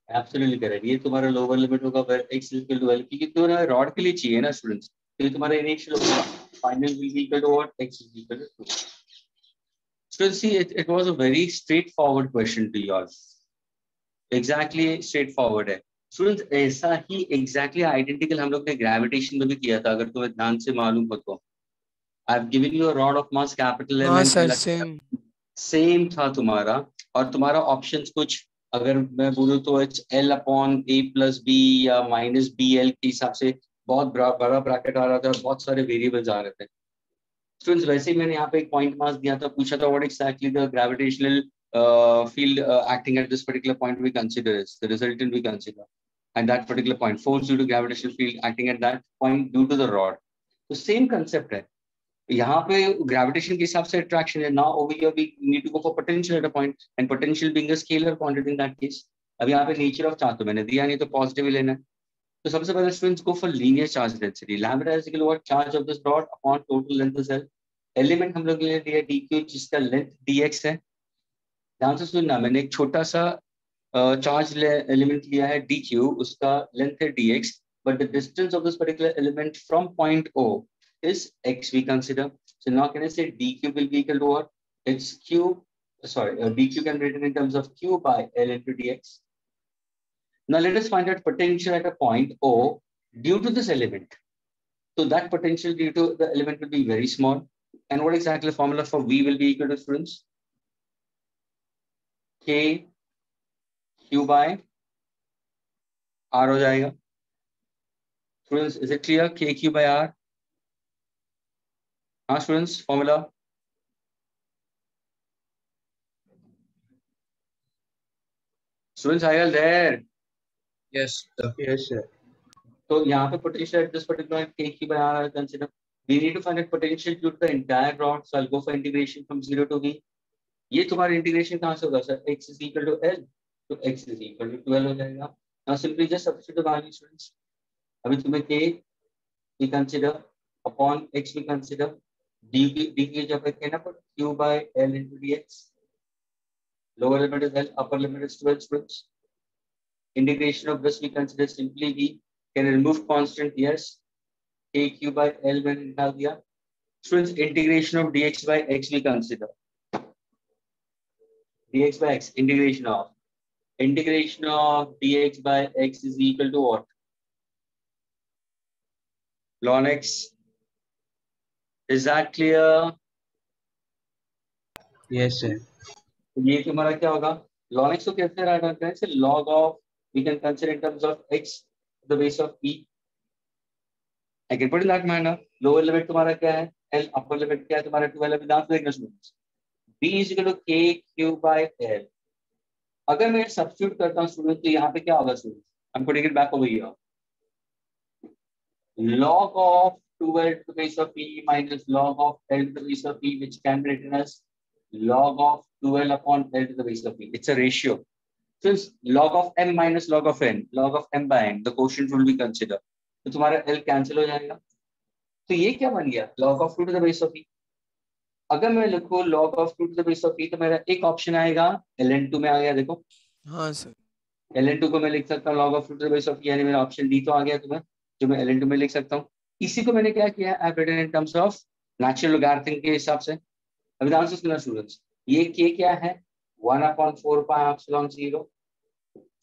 Absolutely correct. ये तुम्हारा लोअर लिमिट होगा where x equal to l, क्योंकि तुम्हारा रॉड के लिए चाहिए ना स्टूडेंट्स, तो ये तुम्हारा इनिशियल होगा, final will be equal to what? x is equal to 2। Students see, it was a very straightforward question to yours, exactly straightforward है स्टूडेंट्स। ऐसा ही एग्जैक्टली आइडेंटिकल हम लोग ने ग्रेविटेशन में भी किया था, अगर तुम्हें ध्यान से मालूम हो तो। I have given you a rod of mass capital हाँ M sir, and same. Same था तुम्हारा। और तुम्हारा ऑप्शंस कुछ, अगर मैं बोलूँ तो L upon A plus B या माइनस BL के हिसाब से बहुत बड़ा ब्रैकेट आ रहा था, बहुत सारे वेरिएबल्स आ रहे थे स्टूडेंट्स। वैसे ही मैंने यहाँ पे एक पॉइंट मास दिया था, पूछा था what exactly the gravitational field acting at this particular point we consider is the resultant we consider at that particular point, force due to gravitational field acting at that point due to the rod. तो same concept है यहाँ पे, gravitation के हिसाब से attraction है। Now over here we need to go for potential at a point, and potential being a scalar quantity in that case. अब यहाँ पे नेचर ऑफ चार्ज तो मैंने दिया नहीं, तो पॉजिटिव ही लेना है। तो सबसे पहले students go for linear charge density, lambda is equal to what? Charge of this rod upon total length is l। Element हम लोग ले लिया dq, जिसका लेंथ dx है। ध्यान से सुनना, मैंने एक छोटा सा चार्ज एलिमेंट लिया है dq, उसका लेंथ है dx, but the distance of this particular element from point O is x we consider. So now can I say dq will be equal to what? It's q, sorry, dq can be written in terms of q by L into dx. Now let us find out potential at a point O due to this element. So that potential due to the element will be very small. And what exactly the formula for V will be equal to, students? K Q by R हो जाएगा। Students, is it clear? K Q by R. हाँ students, formula. Students, are you all there? Yes, sir. Yes sir. So यहाँ पे potential at this particular point, K Q by R are considered. We need to find out potential due to the entire rod. So I'll go for integration from 0 to V. ये तुम्हारा integration कहाँ से होगा sir? X is equal to L, तो X is equal to 12 हो जाएगा। Now simply just substitute the value, students. अभी तुम्हें K we consider, upon X we consider, d जब है ना, पर Q by L into dx. Lower limit is L, upper limit is 12, students. Integration of this we consider simply V. Can I remove constant? Yes. K Q by L when निकाल दिया। Students, integration of dx by x we consider. dx by x, integration of dx by x is equal to what? Ln x. Is that clear? Yes sir. ये तुम्हारा क्या होगा? ln x को कैसे right करते हैं? से log of, we can consider in terms of x to the base of e. I can put in that manner. Lower limit तुम्हारा क्या है? L, upper limit क्या है तुम्हारा? 12। अभी ध्यान से देखना students. b is equal to k q by l. अगर मैं सब्स्टिट्यूट करता हूँ स्टूडेंट, तो यहाँ पे क्या होगा student? I'm putting it back over here. Log of 12 to the base of e minus log of l to the base of e, which can be written as log of 12 upon l to the base of e. It's a ratio. Since log of m minus log of n, log of m by n, the quotient will be considered. तो तुम्हारा l cancel हो जाएगा। तो ये क्या बन गया? log of 2 to the base of e. अगर मैं लिखूं log of 2 to the base of e, तो मेरा एक ऑप्शन आएगा ln2 में आ गया। देखो, हाँ सर। ln2 को मैं लिख सकता हूँ log of 2 to the base of e, यानी मेरा ऑप्शन डी तो आ गया तुम्हें, जो मैं ln2 में लिख सकता हूँ। इसी को मैंने क्या किया? I have written in terms of natural logarithm के हिसाब से। अभी ध्यान से सुनना स्टूडेंट्स, ये k क्या है? 1/4 पाई एप्सिलॉन 0,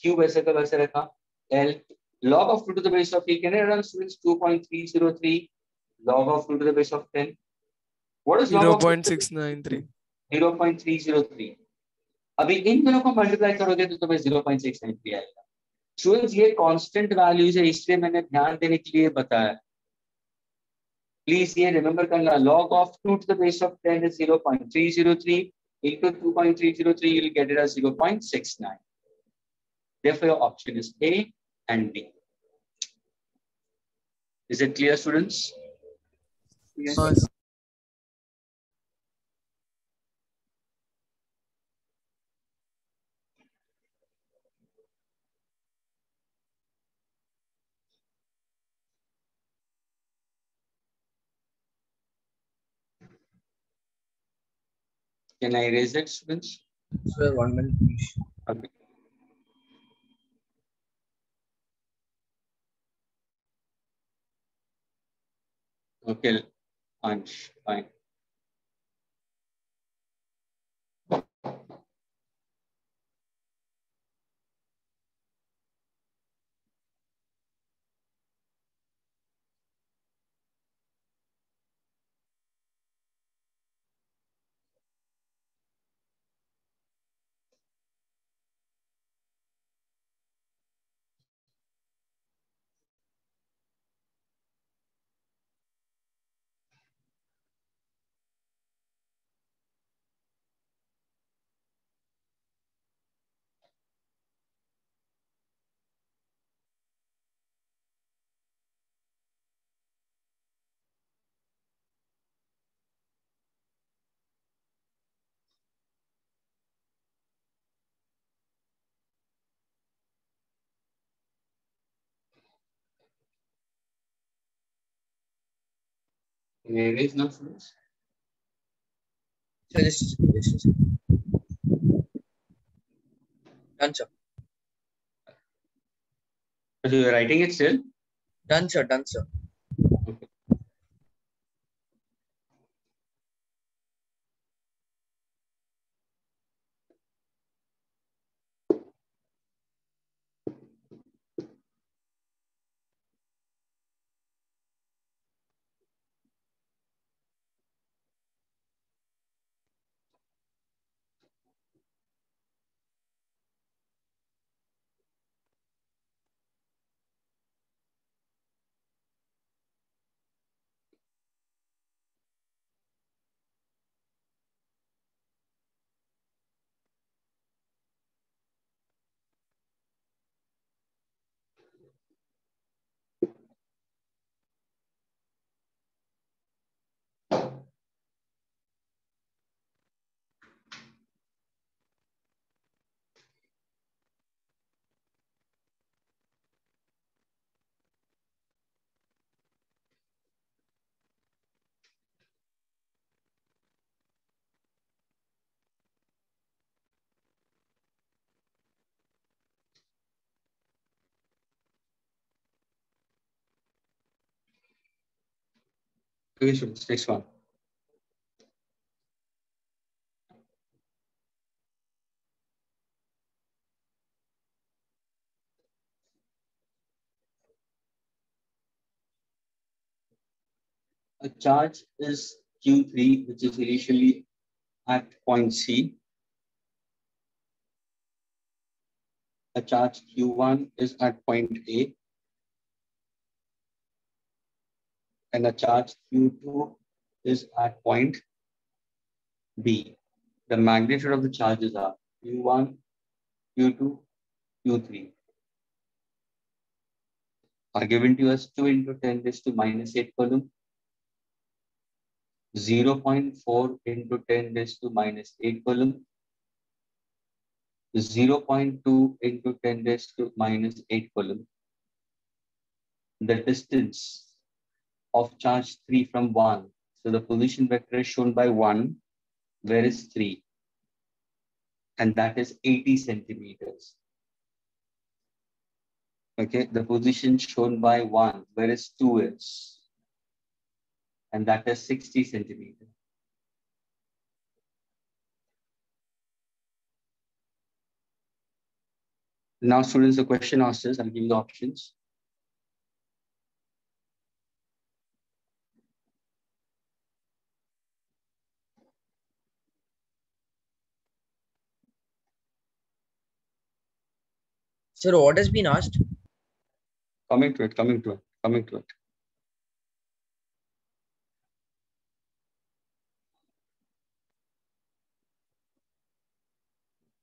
q वैसे का वैसे रखा, l log of 2 to the base of e, can I run students? 2.303 log of 2 to the base of 10. What is log of 0.693। 0.303। अभी इन दोनों को मल्टीप्लाई करोगे तो तुम्हें 0.693 आएगा। स्टूडेंट्स, ये कांस्टेंट वैल्यूज है, इसलिए मैंने ध्यान देने के लिए बताया। Please ये remember करना, log of 2 to the base of 10 is 0.303 into 2.303, you'll get it as 0.69. Therefore, your option is A and B. Is it clear, students? Yes. हाँ sir. Can I erase it, students? Sir, 1 minute, please. Okay. Okay, Ansh, fine. Can I erase now, students? Sir, just done, sir. So you're writing it still? Done, sir. Done, sir. Okay. Okay, students, next one. A charge is Q3, which is initially at point C. A charge Q1 is at point A. And a charge Q2 is at point B. The magnitude of the charges are Q1, Q2, Q3 are given to us 2 into 10 raised to minus 8 coulomb, 0.4 into 10 raised to minus 8 coulomb, 0.2 into 10 raised to minus 8 coulomb. The distance of charge 3 from 1. So the position vector is shown by 1, where is 3? And that is 80 centimeters. Okay, the position shown by 1, where is 2 is? And that is 60 centimeters. Now, students, the question asks us, I'll give you the options. Sir, what has been asked? Coming to it.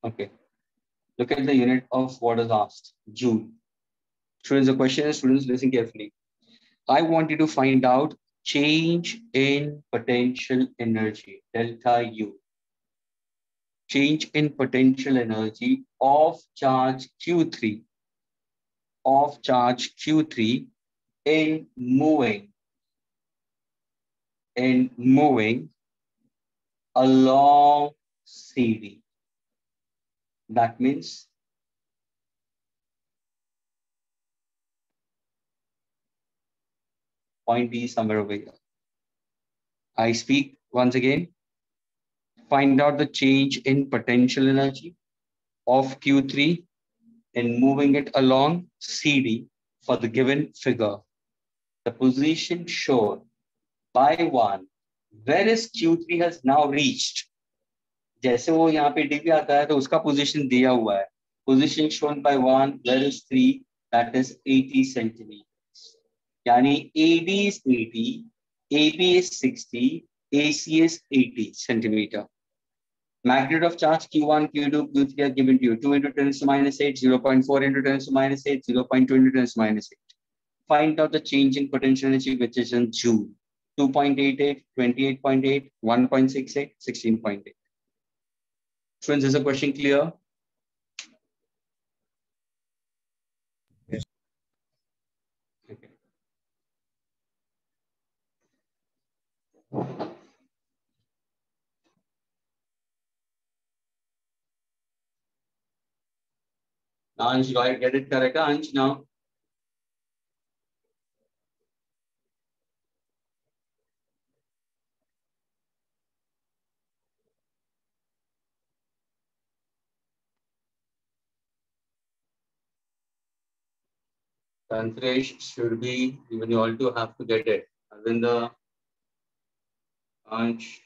Okay. Look at the unit of what is asked. Joule. Students, the question is, students, listen carefully. I want you to find out change in potential energy, delta U. Change in potential energy of charge Q3, in moving along CD. That means point B somewhere over here. I speak once again. Find out the change in potential energy of Q3 and moving it along CD for the given figure. The position shown by 1, whereas Q3 has now reached. जैसे वो यहाँ पे degree आता है तो उसका position दिया हुआ है. Position shown by 1, whereas 3, that is 80 centimeters. यानी AD is 80, AB is 60, AC is 80 centimeter. Magnitude of charge Q1, Q2, Q3 are given to you. 2 into 10 to the minus 8, 0.4 into 10 to the minus 8, 0.2 into 10 to the minus 8. Find out the change in potential energy, which is in Joule. 2.88, 28.8, 1.68, 16.8. Friends, is the question clear? Yes. Okay. Ansh, you get it correct, Ansh, now? Tantrish should be, even you all two have to get it. Arvinda, Ansh.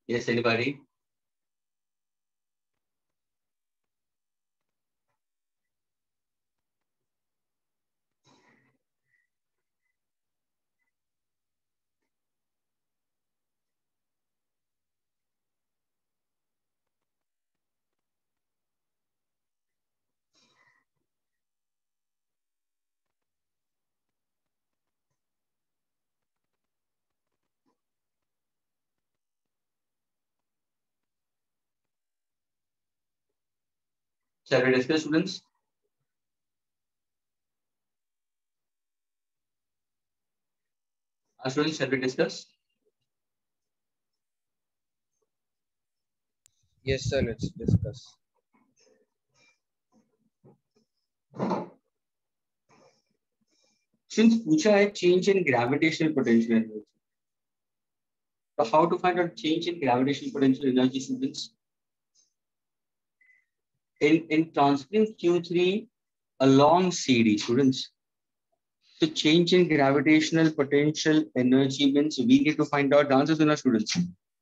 Yes, anybody? Shall we discuss, students? Students, shall we discuss? Yes, sir. Let's discuss. Since पूछा है change in gravitational potential energy. So how to find out change in gravitational potential energy, students? In transferring Q3 along CD, students. So change in gravitational potential energy means we need to find out the answers in our students.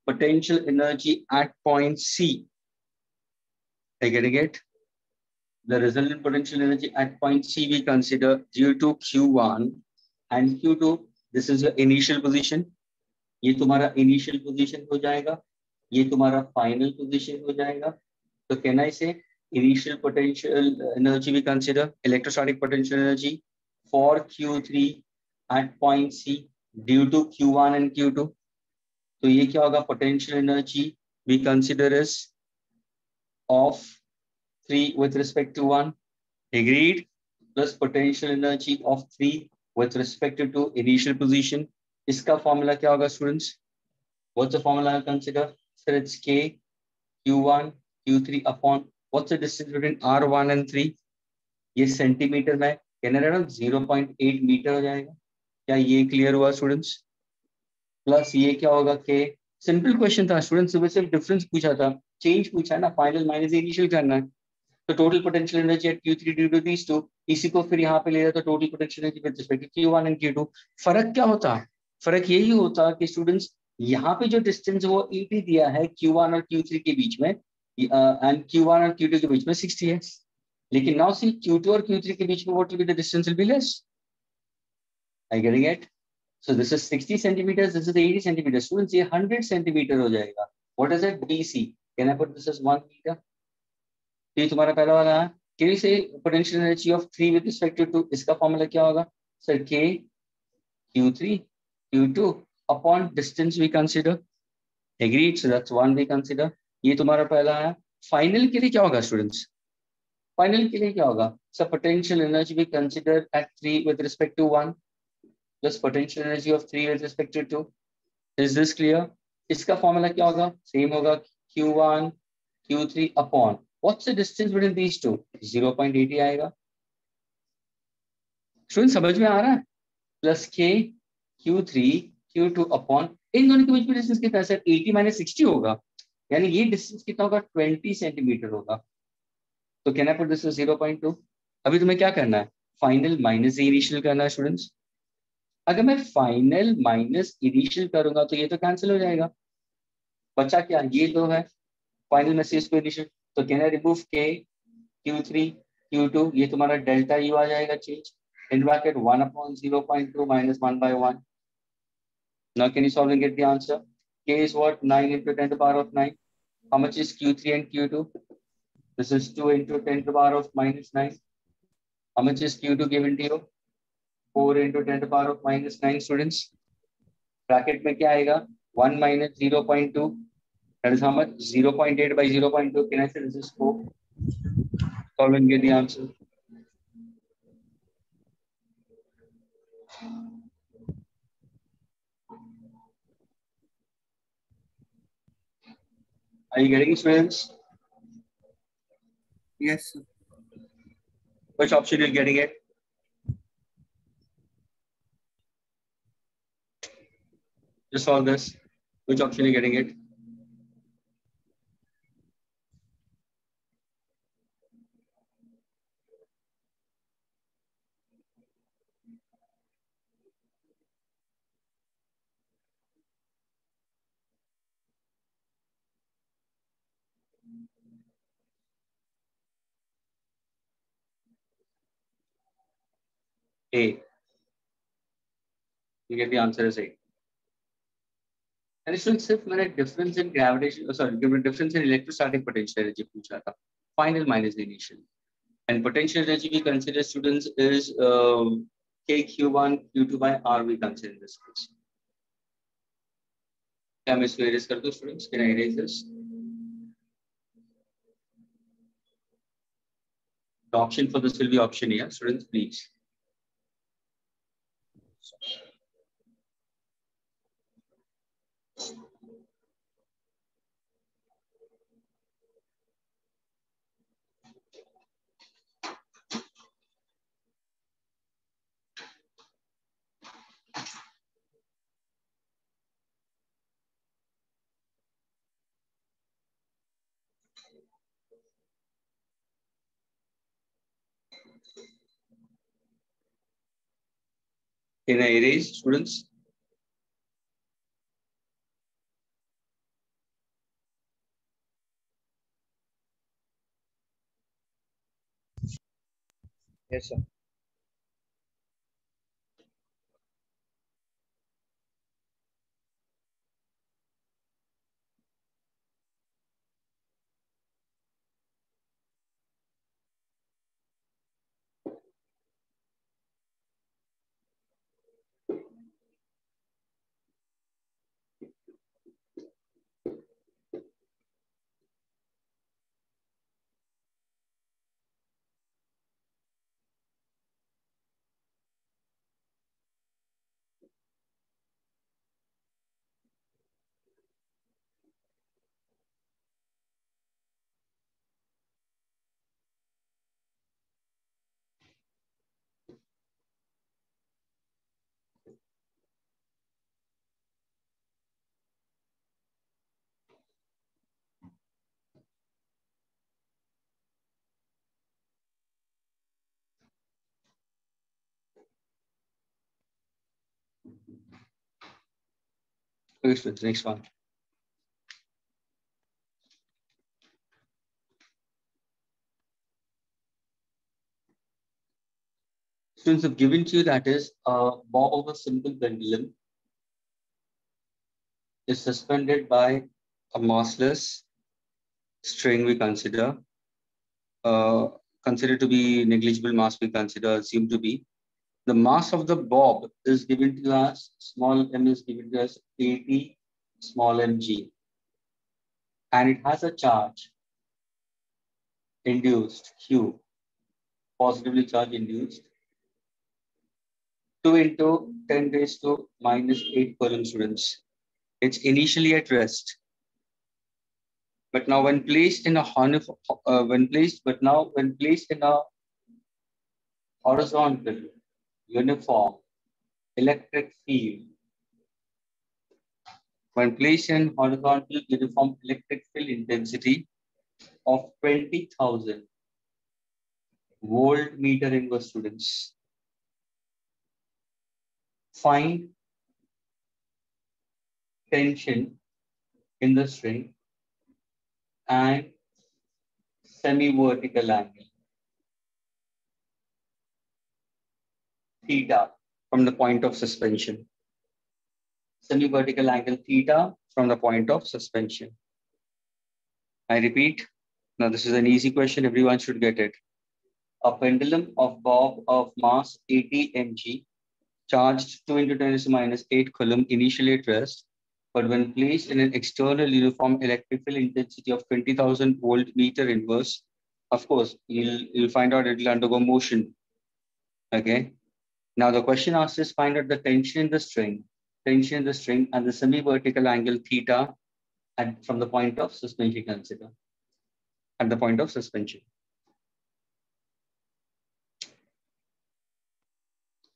Potential energy at point C. Are you getting it? The resultant potential energy at point C we consider due to Q1 and Q2. This is your initial position. ये तुम्हारा initial position हो जाएगा. ये तुम्हारा final position हो जाएगा. So can I say initial potential energy we consider electrostatic potential energy for Q3 at point C due to Q1 and Q2. तो ये क्या होगा? Potential energy we consider is of 3 with respect to 1. Agreed? Plus potential energy of 3 with respect to initial position. इसका formula क्या होगा, students? What's the formula I consider? So it's K Q1 Q3 upon what's the distance between R1 and 3? ये centimetre में कहना रहा हूँ 0.8 metre हो जाएगा. क्या ये क्लियर हुआ स्टूडेंट्स? प्लस ये क्या होगा के सिंपल क्वेश्चन था स्टूडेंट्स, सुबह सिर्फ डिफरेंस पूछा था, चेंज पूछा है ना, फाइनल माइनस इनिशियल करना है. तो total potential energy at Q3 due to these two, इसी को फिर यहाँ पे ले रहा तो total potential energy with respect to Q1 and Q2. फर्क क्या होता? फर्क यही होता कि स्टूडेंट्स यहाँ पे जो डिस्टेंस वो 80 दिया है Q1 और Q3 के बीच में एंड Q1 और Q2 के बीच में 60 है. लेकिन नाउ सी Q2 और Q3 के बीच में what will be the distance will be less. Are you getting it? So this is 60 centimeters, this is 80 centimeters. Students, ये 100 centimeter हो जाएगा. What is it? BC. Can I put this as 1 meter? ये तुम्हारा पहला वाला है. Can you say potential energy of 3 with respect to 2? इसका formula क्या होगा? Sir, K Q3 Q2 upon distance we consider. Agreed. So that's 1 we consider. ये तुम्हारा पहला है. Final के लिए क्या होगा students? Final के लिए क्या होगा? So potential energy we consider at 3 with respect to 1. Plus potential energy of 3 with respect to 2. Is this clear? इसका फॉर्मूला क्या होगा? सेम होगा Q1 Q3 upon what's the distance between these two? 0.80 आएगा. Student समझ में आ रहा है? Plus K Q3 Q2 upon इन दोनों के बीच में डिस्टेंस कितना है सर? 80 माइनस 60 होगा, यानी ये डिस्टेंस कितना होगा? 20 सेंटीमीटर होगा. तो कहना पर दिस इज 0.2. अभी तुम्हें क्या करना है? फाइनल माइनस इनिशियल करना है स्टूडेंट्स. अगर मैं फाइनल माइनस इनिशियल करूंगा तो ये तो कैंसिल हो जाएगा. बचा क्या? ये दो है फाइनल में से इसको इनिशियल. तो कहना रिमूव के Q3 Q2, ये तुम्हारा डेल्टा यू आ जाएगा change in bracket 1 upon 0.2 minus 1 by 1. Now can you solve and get the answer? K is what? 9 into 10 to the power of 9. How much is Q3 and Q2? This is 2 into 10 to the power of minus 9. How much is Q2 given to you? 4 into 10 to the power of minus 9 students. Bracket में क्या आएगा? 1 minus 0.2. That is how much? 0.8 by 0.2. Can I say this is 4? Solve and get the answer. Are you getting it, students? Yes, sir. Which option you're getting it? Just solve this. Which option you're getting it? A. You get the answer as A. And इसमें सिर्फ मैंने difference in gravitation, sorry, difference in electrostatic potential energy पूछा था. Final minus the initial. And potential energy we consider students is K Q1 Q2 by R we consider in this case. क्या मैं इसको erase कर दूं students? Can I erase this? The option for this will be option A. Students, please. Can I erase, students? Yes, sir. Okay, students, next one. Students have given to you that is a bob of a simple pendulum is suspended by a massless string we consider to be negligible mass we consider assumed to be. The mass of the bob is given to us, small m is given to us 80 small mg, and it has a charge induced q, positively charged induced, 2 into 10 raised to minus 8 Coulomb, students. It's initially at rest, but now when placed in a when placed in a horizontal uniform electric field, when placed in horizontal uniform electric field intensity of 20,000 volt meter inverse, students, find tension in the string and semi-vertical angle theta from the point of suspension. Semi-vertical angle theta from the point of suspension. I repeat, now this is an easy question, everyone should get it. A pendulum of bob of mass 80 mg, charged 2 into 10 to the minus 8 Coulomb, initially at rest, but when placed in an external uniform electric field intensity of 20,000 volt meter inverse, of course, you'll find out it will undergo motion. Okay. Now the question asks is find out the tension in the string and the semi-vertical angle theta from the point of suspension consider. At the point of suspension.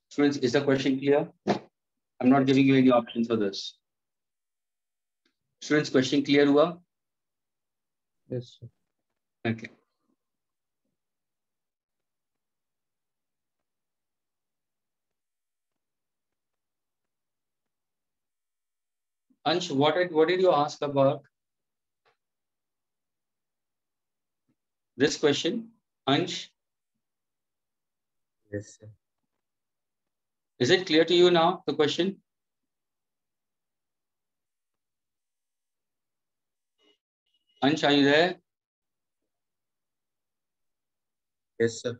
Students, is the question clear? I'm not giving you any options for this. Students, question clear hua? Yes, sir. Okay. Ansh, what did you ask about this question? Ansh? Yes, sir. Is it clear to you now, the question? Ansh, are you there? Yes, sir.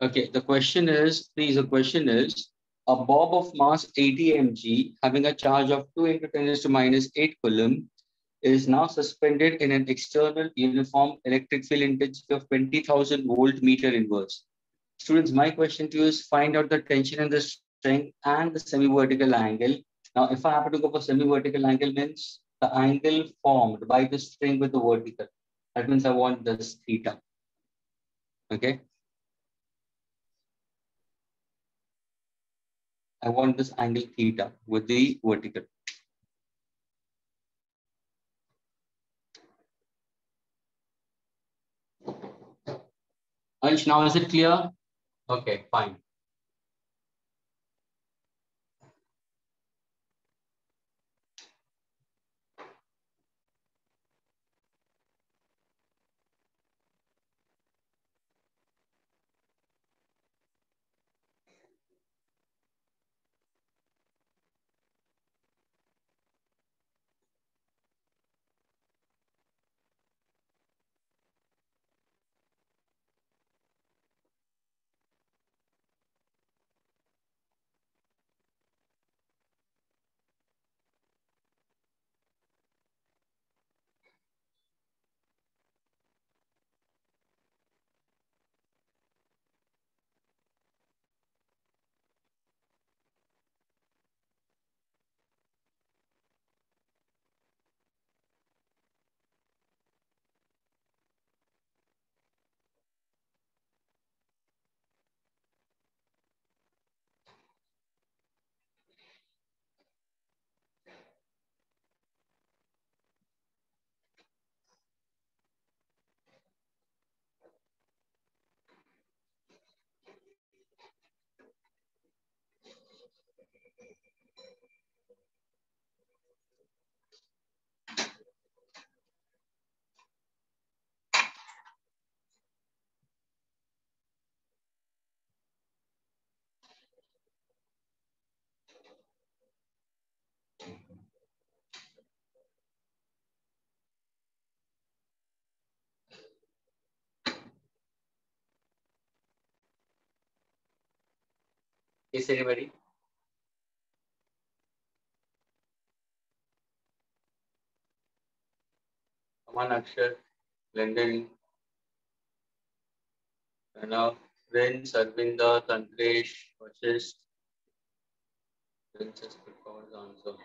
Okay, the question is, a bob of mass 80 mg having a charge of 2 into 10 to the minus 8 Coulomb is now suspended in an external uniform electric field intensity of 20,000 volt meter inverse. Students, my question to you is find out the tension and the strength and the semi-vertical angle. Now, if I happen to go for semi-vertical angle, means the angle formed by the string with the vertical. That means I want this theta. Okay. I want this angle theta with the vertical. Ansh, now is it clear? Okay, fine. Is anybody? Aman, Akshar, London, Pranav, Prince, Arvinda, Tantresh, Vashist. Prince has put forward the answer.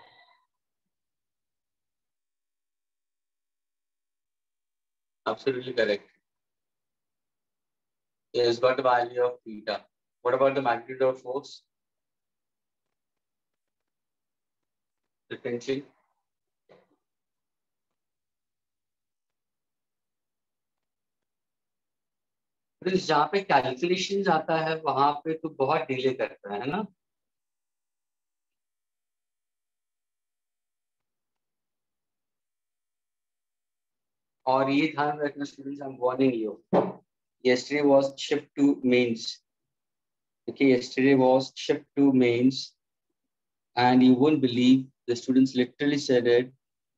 Absolutely correct. Yes, got the value of theta. What about the magnitude of force? The tension? जहाँ पे calculation आता है वहां पे तो बहुत delay करता है ना. और ये ध्यान रखना students, I am warning you. Yesterday was shift to mains. Okay, yesterday was shift to mains, and you won't believe the students literally said it.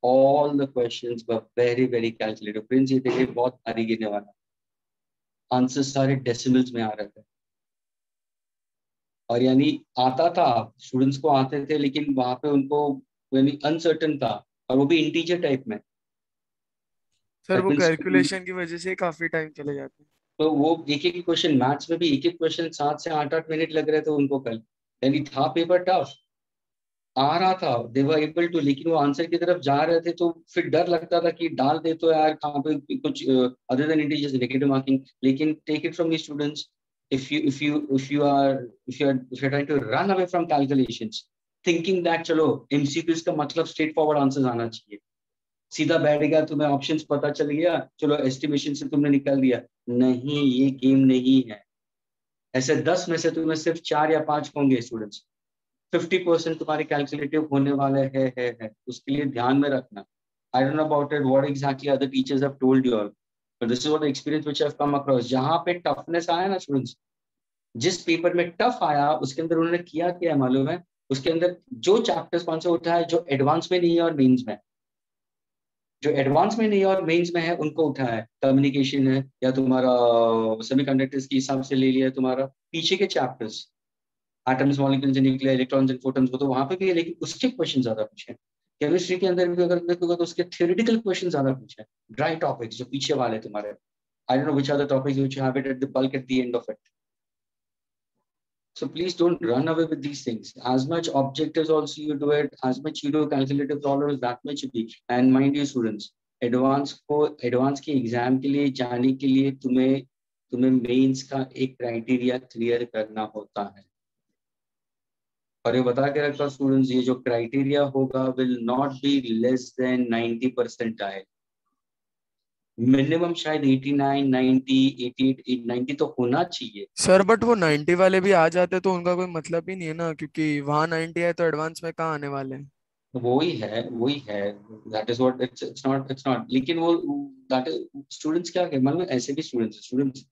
All the questions were very, very calculated. Prince, ये देखिए बहुत भारी गिरने वाला. Answers सारे decimals में आ रहे थे. और यानी आता था, स्टूडेंट्स को आते थे, लेकिन वहां पे उनको यानी अनसर्टन था, और वो भी इंटीजर टाइप में. सर वो कैलकुलेशन की वजह से काफी टाइम चले जाते हैं. तो वो एक एक क्वेश्चन, मैथ्स में भी एक एक क्वेश्चन 7 से 8 मिनट लग रहे थे उनको कल. यानी था पेपर टफ, आ रहा था, दे वर एबल टू, लेकिन वो आंसर की तरफ जा रहे थे तो फिर डर लगता था कि डाल दे तो यार कहाँ पे कुछ other than integers negative marking. लेकिन take it from the students, if you are trying to run away from calculations, thinking that चलो MCQs का मतलब स्ट्रेट फॉरवर्ड आंसर्स आना चाहिए, सीधा बैठ गया, तुम्हें ऑप्शंस पता चल गया, चलो एस्टिमेशन से तुमने निकाल दिया. नहीं, ये गेम नहीं है. ऐसे 10 में से तुम्हें सिर्फ 4 या 5 होंगे स्टूडेंट्स. 50% तुम्हारे कैलकुलेटिव होने वाले है. उसके लिए ध्यान में रखना. आई don't know about it what exactly other teachers have told you all, but this is what experience which I have come across. जहां पे टफनेस आया ना स्टूडेंट्स, जिस पेपर में टफ आया उसके अंदर उन्होंने किया क्या मालूम है, उसके अंदर जो चैप्टर्स कौन से उठा है जो एडवांस में नहीं है और मेंस में, जो एडवांस में नहीं है और मेंस में है उनको उठा है. कम्युनिकेशन है या तुम्हारा सेमीकंडक्टर्स के हिसाब से ले लिया तुम्हारा पीछे के chapters, atoms, molecules, nuclear, electrons and photons, वो तो वहां पे भी है, लेकिन उसके क्वेश्चन ज्यादा पूछे. केमिस्ट्री के अंदर भी अगर देखोगे तो उसके थियोरेटिकल क्वेश्चन ज्यादा पूछे हैं, ड्राई टॉपिक्स जो पीछे वाले तुम्हारे, I don't know which are the topics which you have it at the bulk at the end of it. So please don't run away with these things. As much objectives also you do it, as much you do calculative problems, that much you be. And mind you students, advance के exam के लिए जाने के लिए तुम्हें mains का एक criteria clear करना होता है। और ये बता के रखता स्टूडेंट्स, ये जो क्राइटेरिया होगा will not be less than 90 percentile, minimum शायद 89, 90, 88, 90 तो होना चाहिए सर। बट वो 90 वाले भी आ जाते तो उनका कोई मतलब ही नहीं है ना, क्योंकि वहां 90 है तो एडवांस में कहाँ आने वाले हैं। वही है that is what it's not लेकिन वो दैट स्टूडेंट्स क्या है, मतलब ऐसे भी स्टूडेंट्स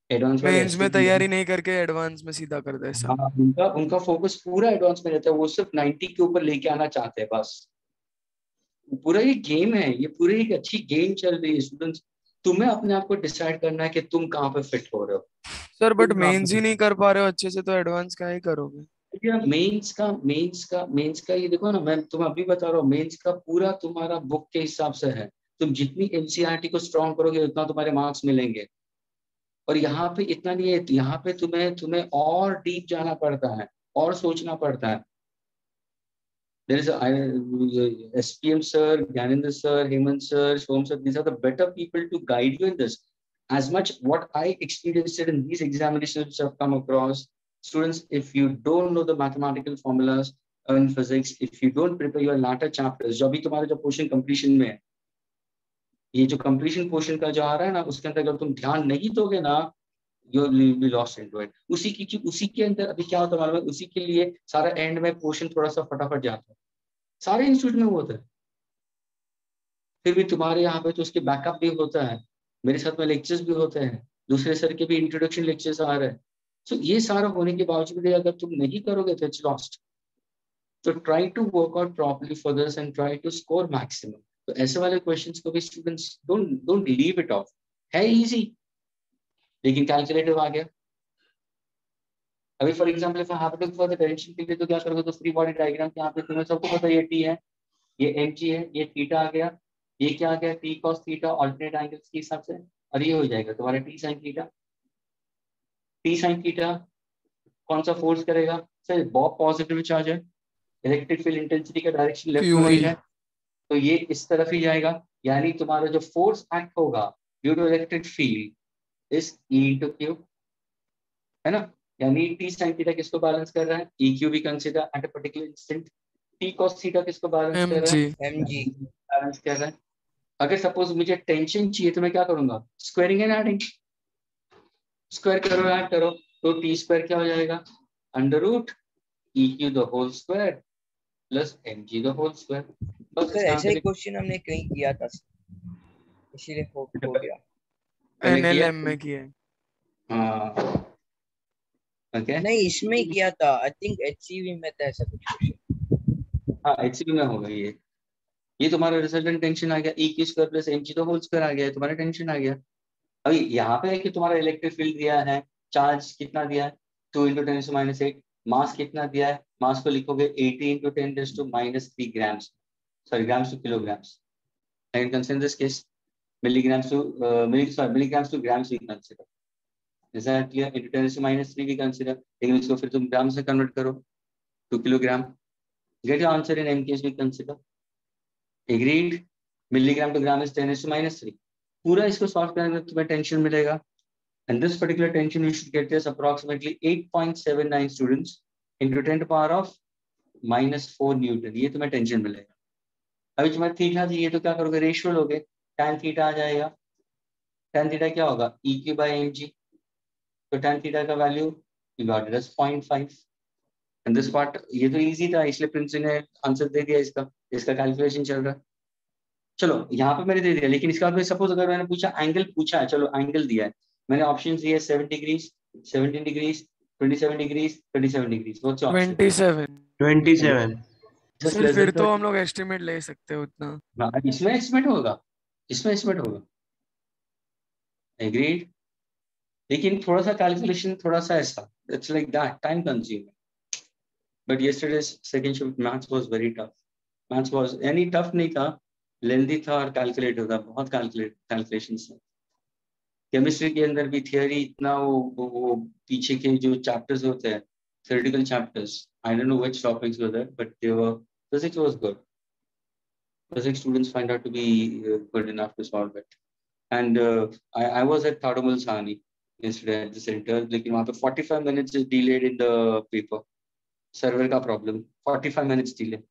एडवांस वाले मेंस ऐसे में भी तैयारी नहीं करके एडवांस में सीधा कर दे सब। हाँ, उनका फोकस पूरा एडवांस में रहता है, वो सिर्फ 90 के ऊपर लेके आना चाहते हैं बस। पूरा ये गेम है, ये पूरी एक अच्छी गेम चल रही है स्टूडेंट्स। तुम्हें अपने आप को डिसाइड करना है कि तुम कहाँ पे फिट हो रहे हो सर बट तुम कहाँ मेंस ही पे। नहीं कर पा रहे हो अच्छे से, तो एडवांस क्या ही करोगे। मेंस का ये देखो ना, मैं तुम्हें अभी बता रहा हूँ, मेंस का पूरा तुम्हारा बुक के हिसाब से है। तुम जितनी एनसीईआरटी को स्ट्रॉन्ग करोगे उतना तुम्हारे मार्क्स मिलेंगे। और यहाँ पे इतना नहीं है, यहाँ पे तुम्हें और डीप जाना पड़ता है और सोचना पड़ता है। There is SPM sir, Gyanendra sir, Hemant sir, Shom sir, these are the better people to guide you in this. As much what I experienced in these examinations which I've come across, students, if you don't know the mathematical formulas in physics, if you don't prepare your latter chapters, जो अभी तुम्हारा जो portion completion में है, ये जो completion portion का जो आ रहा है ना, उसके अंदर अगर तुम ध्यान नहीं दोगे ना, you will be lost into it. उसी के अंदर अभी क्या होता है मालूम है, उसी के लिए सारा एंड में पोर्शन थोड़ा सा फटाफट जाता है, सारे इंस्टीट्यूट में होता है। फिर भी तुम्हारे यहाँ पे तो उसके बैकअप भी होता है, मेरे साथ में लेक्चर्स भी होते हैं, दूसरे सर के भी इंट्रोडक्शन लेक्चर्स आ रहे हैं। सो ये सारा होने के बावजूद भी अगर तुम नहीं करोगे तो इट्स लॉस्ट। तो try to work out properly for this and try to score maximum. तो ऐसे वाले क्वेश्चंस को भी students don't leave it off, है इजी लेकिन कैलकुलेटिव आ गया। अभी for example if I have to for the tension के लिए तो क्या करोगे, तो फ्री बॉडी डायग्राम यहाँ पे तुम्हें सबको पता है, ये टी है, ये एम जी है, ये थीटा आ गया, ये क्या आ गया, T cos theta alternate angles के हिसाब से, और ये हो जाएगा तुम्हारा T sine theta. T sine theta कौन सा फोर्स करेगा सर, बहुत पॉजिटिव चार्ज है, इलेक्ट्रिक फील्ड इंटेंसिटी का डायरेक्शन लेफ्ट टू राइट है, तो ये इस तरफ ही जाएगा, यानी तुम्हारा जो फोर्स एक्ट होगा due to electric field is E to Q, है ना। यानी टी साइन थीटा किसको बैलेंस कर रहा है, E Q we consider at a particular instant. T cos theta किसको बैलेंस कर रहा है, mg बैलेंस कर रहा है। अगर सपोज मुझे टेंशन चाहिए तो मैं क्या करूंगा, स्क्वायरिंग एंड एडिंग, स्क्वायर करो ऐड करो, तो टी स्क्वायर क्या हो जाएगा, under root E Q the whole square plus M G the whole square. बस सर ऐसा ही क्वेश्चन हमने कहीं किया था, इसीलिए हो गया। एनएलएम में किया है। हाँ ओके, नहीं इसमें ही किया था, आई थिंक एचसीवी में था ऐसा कुछ क्वेश्चन। हाँ एचसीबी में होगा ये तुम्हारा रिजल्टेंट टेंशन आ गया, E Q square plus M G the whole square आ गया, तुम्हारा टेंशन आ गया। अभी यहाँ पे है कि तुम्हारा इलेक्ट्रिक फील्ड दिया है, चार्ज कितना दिया है 2 × 10⁻⁸, मास कितना दिया है, मास को लिखोगे 80 × 10⁻³ grams, sorry grams two kilograms, and consider this case milligrams to grams we consider, is that clear, into 10⁻³ we consider, लेकिन इसको फिर तुम ग्राम से कन्वर्ट करो to kilogram, get your answer in m case we consider, agreed, milligram to gram is 10⁻³ पूरा इसको solve करने में तुम्हें टेंशन मिलेगा, and this particular tension you should get is approximately 8.79 students into 10⁻⁻⁴ Newton, ये तुम्हें टेंशन मिलेगा। अभी तुम्हें थीटा चाहिए तो क्या करोगे, रेशियो लोगे, tan थीटा आ जाएगा, tan थीटा क्या होगा E Q by M G, तो tan थीटा का value you got it as 0.5 and this part, ये तो इजी था इसलिए प्रिंस ने आंसर दे दिया, इसका कैलकुलेशन चल रहा है। चलो यहाँ पे मैंने दे दिया, लेकिन इसका बाद सपोज अगर मैंने पूछा एंगल पूछा है, चलो एंगल दिया है, मैंने ऑप्शन दिए 7 degrees, 17 degrees, 27 degrees, 27 degrees, what's your option? 27 sir फिर तो हम लोग एस्टिमेट ले सकते हैं उतना। इसमें एस्टिमेट होगा, इसमें एस्टिमेट होगा, एग्रीड, लेकिन थोड़ा सा कैलकुलेशन थोड़ा सा ऐसा, it's like that time consuming, but yesterday's second shift maths was very tough, maths was यानी टफ नहीं था, लेंथी था और कैलकुलेटिव था, बहुत कैलकुलेशंस था। केमिस्ट्री के अंदर भी थियरी इतना वो पीछे के जो चैप्टर्स होते हैं, theoretical chapters, I don't know which topics were there, but they were, physics was good. Physics students find out to be good enough to solve it. And I was at Tadamul Sahani yesterday at the center, लेकिन वहाँ पे 45 minutes is delayed in the paper. Server का problem, 45 minutes delay.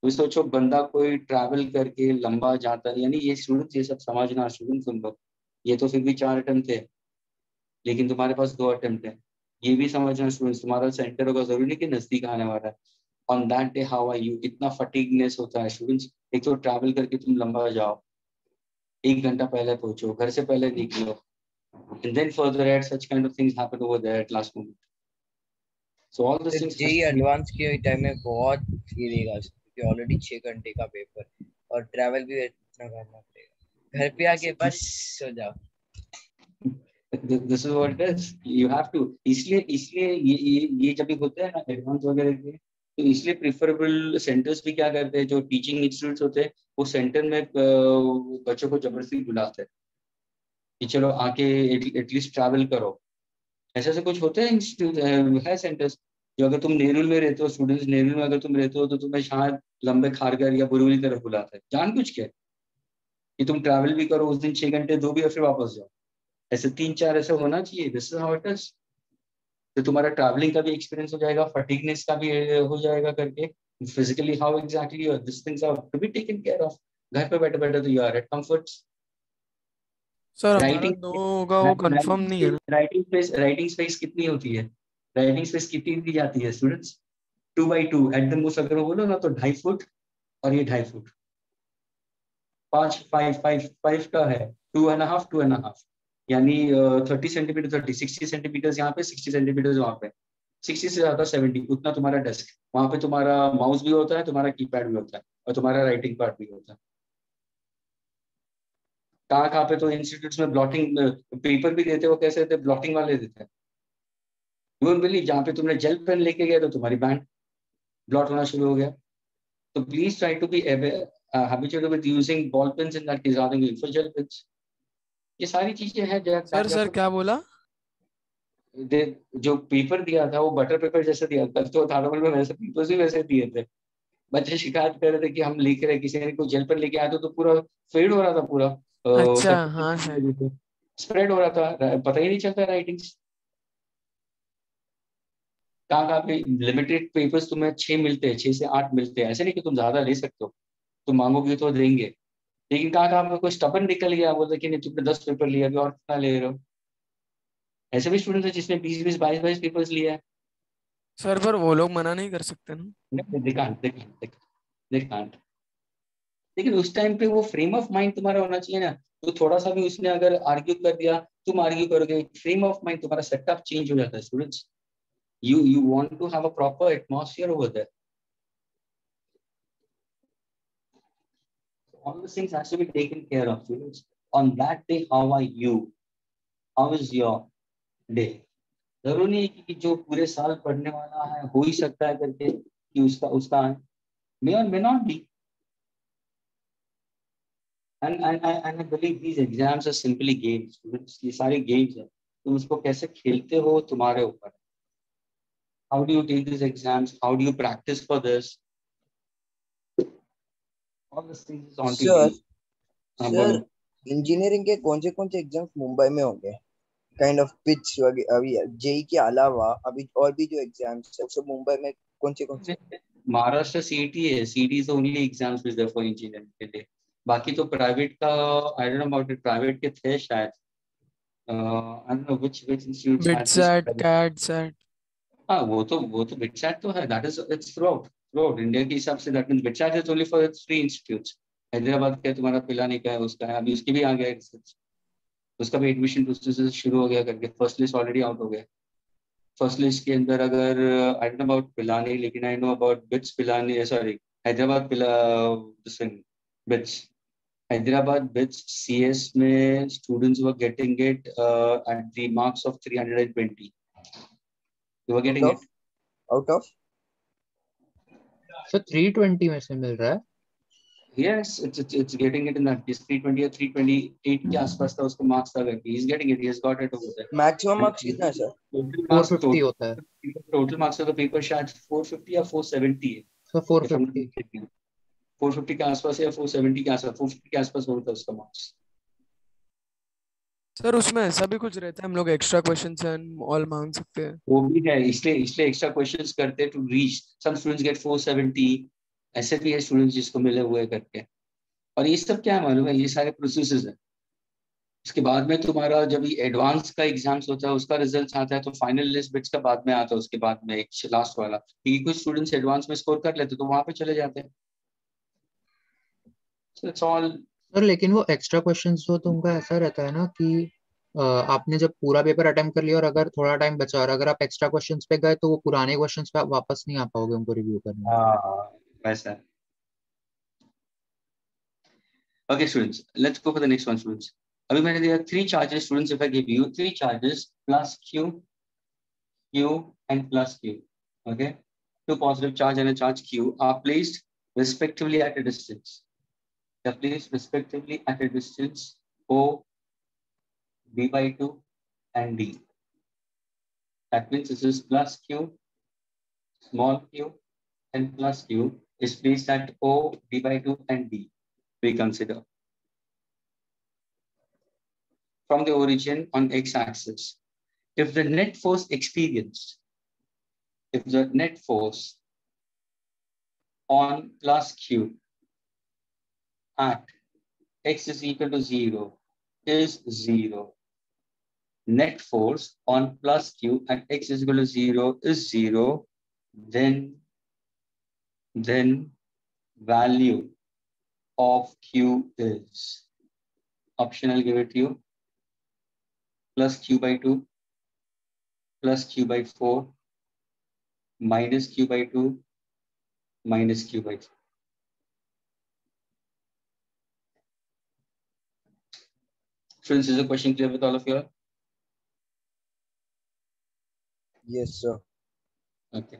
तो सोचो बंदा कोई travel करके लंबा जाता है, यानी ये स्टूडेंट्स ये सब समझना, स्टूडेंट सुन लो, ये तो फिर भी 4 अटेम्प्ट थे, लेकिन तुम्हारे पास 2 अटेम्प्ट है, ये भी समझना स्टूडेंट्स, तुम्हारा सेंटर होगा, जरूरी नहीं कि नजदीक आने वाला है। On that day how are you, इतना फटीगनेस होता है स्टूडेंट्स। एक तो ट्रैवल करके तुम लंबा जाओ, 1 घंटा पहले पहुंचो, घर से पहले निकलो, and then further add such kind of things happen over there at last moment. So all these things JEE advance के टाइम में बहुत ये देगा, क्योंकि ऑलरेडी 6 घंटे का पेपर और ट्रैवल भी इतना करना पड़ेगा, घर पे आके बस सो जाओ। this is what it is, you have to, इसलिए ये जब भी होते हैं ना एडवांस वगैरह के, तो इसलिए प्रिफरेबल सेंटर्स भी क्या करते हैं, जो टीचिंग इंस्टीट्यूट्स होते हैं वो सेंटर में बच्चों को जबरदस्ती बुलाते हैं कि चलो आके एटलीस्ट ट्रैवल करो। ऐसे ऐसे कुछ होते हैं इंस्टीट्यूट है सेंटर्स, जो अगर तुम नेरुल में रहते हो, स्टूडेंट्स नेरुल में अगर तुम रहते हो, तो तुम्हें शायद लंबे खारगर या बुरुल की तरफ बुलाते हैं जानबूझ के, कि तुम ट्रैवल भी करो उस दिन 6 घंटे, 2 भी और फिर वापस जाओ। ऐसे 3-4 ऐसे होना चाहिए, this is how it is. तो तुम्हारा ट्रैवलिंग का भी एक्सपीरियंस हो जाएगा, फटीगनेस का भी हो जाएगा करके, physically how exactly this things are to be taken care of. घर पे बैठे बैठे तो you are at comfort. Sir हमारा राइटिंग 2 होगा वो कंफर्म नहीं है ना। राइटिंग स्पेस कितनी होती है, राइटिंग स्पेस कितनी दी जाती है students? 2x2 at the most, अगर वो बोलो ना तो 2.5 फुट, और ये 2.5 फुट, 5 का है 2.5, यानी 30 सेंटीमीटर, 60 सेंटीमीटर यहाँ पे, 60 सेंटीमीटर वहाँ पे, 60 से ज्यादा 70, उतना तुम्हारा डेस्क, वहां पे तुम्हारा माउस भी होता है, तुम्हारा कीपैड भी होता है, और तुम्हारा राइटिंग पार्ट भी होता है। कहाँ पे तो इंस्टीट्यूट्स में ब्लॉटिंग पेपर भी देते हो, कैसे देते, ब्लॉटिंग वाले देते हैं। यू वोंट बिलीव, जहाँ पे तुमने जेल पेन लेके गए तो तुम्हारी बैंड ब्लॉट होना शुरू हो गया। तो please try to be habituated with using ball pens in that case rather than for gel pens. ये सारी चीजें हैं सर क्या बोला? जो पेपर दिया था वो बटर पेपर जैसे दिया था, तो थार्मल में वैसे पेपर्स भी वैसे दिए थे। बच्चे शिकायत कर रहे थे कि हम लिख रहे, किसी ने कोई जेल पेन लेके आया तो पूरा फेड हो रहा था, पूरा अच्छा हाँ सर, स्प्रेड हो रहा था, पता ही नहीं चलता राइटिंग्स। कहाँ पे लिमिटेड पेपर्स तुम्हें 6 मिलते हैं, 6 से 8 मिलते हैं, ऐसे नहीं कि तुम ज्यादा ले सकते हो, तुम मांगोगे तो देंगे, लेकिन कहाँ पे कोई स्टबन निकल गया, बोलते कि नहीं तुमने 10 पेपर लिया, अभी और कितना ले रहे हो। ऐसे भी स्टूडेंट है जिसने 20-20, 22-22 पेपर्स लिया है। सर पर वो लोग मना नहीं कर सकते ना। They can't, they can't, they can't। लेकिन उस टाइम पे वो फ्रेम ऑफ माइंड तुम्हारा होना चाहिए ना, तो थोड़ा सा भी उसने अगर आर्ग्यू कर दिया, तुम आर्ग्यू करोगे, फ्रेम ऑफ माइंड तुम्हारा सेटअप चेंज हो जाता है students. You want to have a proper atmosphere over there. All these things has to be taken care of, students. On that day, how are you? How is your day? जरूरी नहीं कि जो पूरे साल पढ़ने वाला है हो ही सकता है करके कि उसका may or may not be. And I believe these exams are simply games. ये सारे games हैं, तुम उसको कैसे खेलते हो तुम्हारे ऊपर। How do you take these exams? How do you practice for this? All these things is on to sir you. Sir engineering के कौन से एग्जाम्स मुंबई में होंगे? काइंड ऑफ पिच वगैरह अभी जेई के अलावा अभी और भी जो एग्जाम्स है सब मुंबई में कौन से? महाराष्ट्र सीईटी है, CET is the only exams which there for engineering के लिए। बाकी तो प्राइवेट का I don't know about it, private के थे शायद, I don't know which institutes had this. BITSAT, कैटसैट, हां वो तो बिटसैट तो है, that is it's through India के हिसाब से, that means BITSAT is only for 3 institutes. Hyderabad का तुम्हारा पिलानी का है, उसका है, अभी उसकी भी आ गया है, उसका भी एडमिशन प्रोसेस शुरू हो गया करके, फर्स्ट लिस्ट ऑलरेडी आउट हो गया। फर्स्ट लिस्ट के अंदर अगर I don't know about Pilani, लेकिन I know about BITS Pilani, sorry Hyderabad BITS, Hyderabad BITS CS में students were getting it at the marks of 320, they were getting it out of sir 320 में से मिल रहा है? Yes, it's getting it in that. This 320 or 328 के आसपास था उसको marks था करके. He's getting it. He has got it over there. Maximum marks कितना है सर? Total marks 450 होता है total marks of the paper शायद 450 या 470 है. Sir, If I'm not 450। mistaken. 450 के आसपास या 470 के आसपास, 450 के आसपास होता है उसका मार्क्स. सर उसमें ऐसा भी कुछ रहता है हम लोग एक्स्ट्रा क्वेश्चंस एंड ऑल मांग सकते हैं? वो भी है, इसलिए एक्स्ट्रा क्वेश्चंस करते to reach. Some students get 470. ऐसे भी है स्टूडेंट्स जिसको मिले हुए करके. और ये सब क्या है मालूम है, ये सारे प्रोसेसेस है. उसके बाद में तुम्हारा जब ये एडवांस का एग्जाम्स होता है उसका रिजल्ट आता है तो फाइनल लिस्ट बिट्स का बाद में आता है. उसके बाद में एक लास्ट वाला, क्योंकि कुछ स्टूडेंट्स एडवांस में स्कोर कर लेते तो वहां पे चले जाते हैं. So it's all. सर लेकिन वो एक्स्ट्रा क्वेश्चंस जो तो उनका ऐसा रहता है ना कि आपने जब पूरा पेपर अटेम्प्ट कर लिया और अगर थोड़ा टाइम बचा और अगर आप एक्स्ट्रा क्वेश्चंस पे गए तो वो पुराने क्वेश्चंस पे आप वापस नहीं आ पाओगे उनको रिव्यू करने। हाँ वैसा है. Okay students, let's go for the next one students. अभी मैंने दिया 3 charges students. If I give you 3 charges plus Q, Q and plus Q, okay, 2 positive charge and a charge Q are placed respectively at a distance. They are placed respectively at a distance O, B by 2 and D. That means this is plus Q, small q and plus Q is placed at O, B by 2 and D. We consider from the origin on x-axis. If the net force experienced, if the net force on plus Q at x is equal to 0 is 0, net force on plus Q at x is equal to 0 is 0, then value of Q is, option I'll give it to you, plus Q by 2, plus Q by 4, minus Q by 2, minus Q by 3. Friends, is the question clear with all of you? Yes sir. Okay.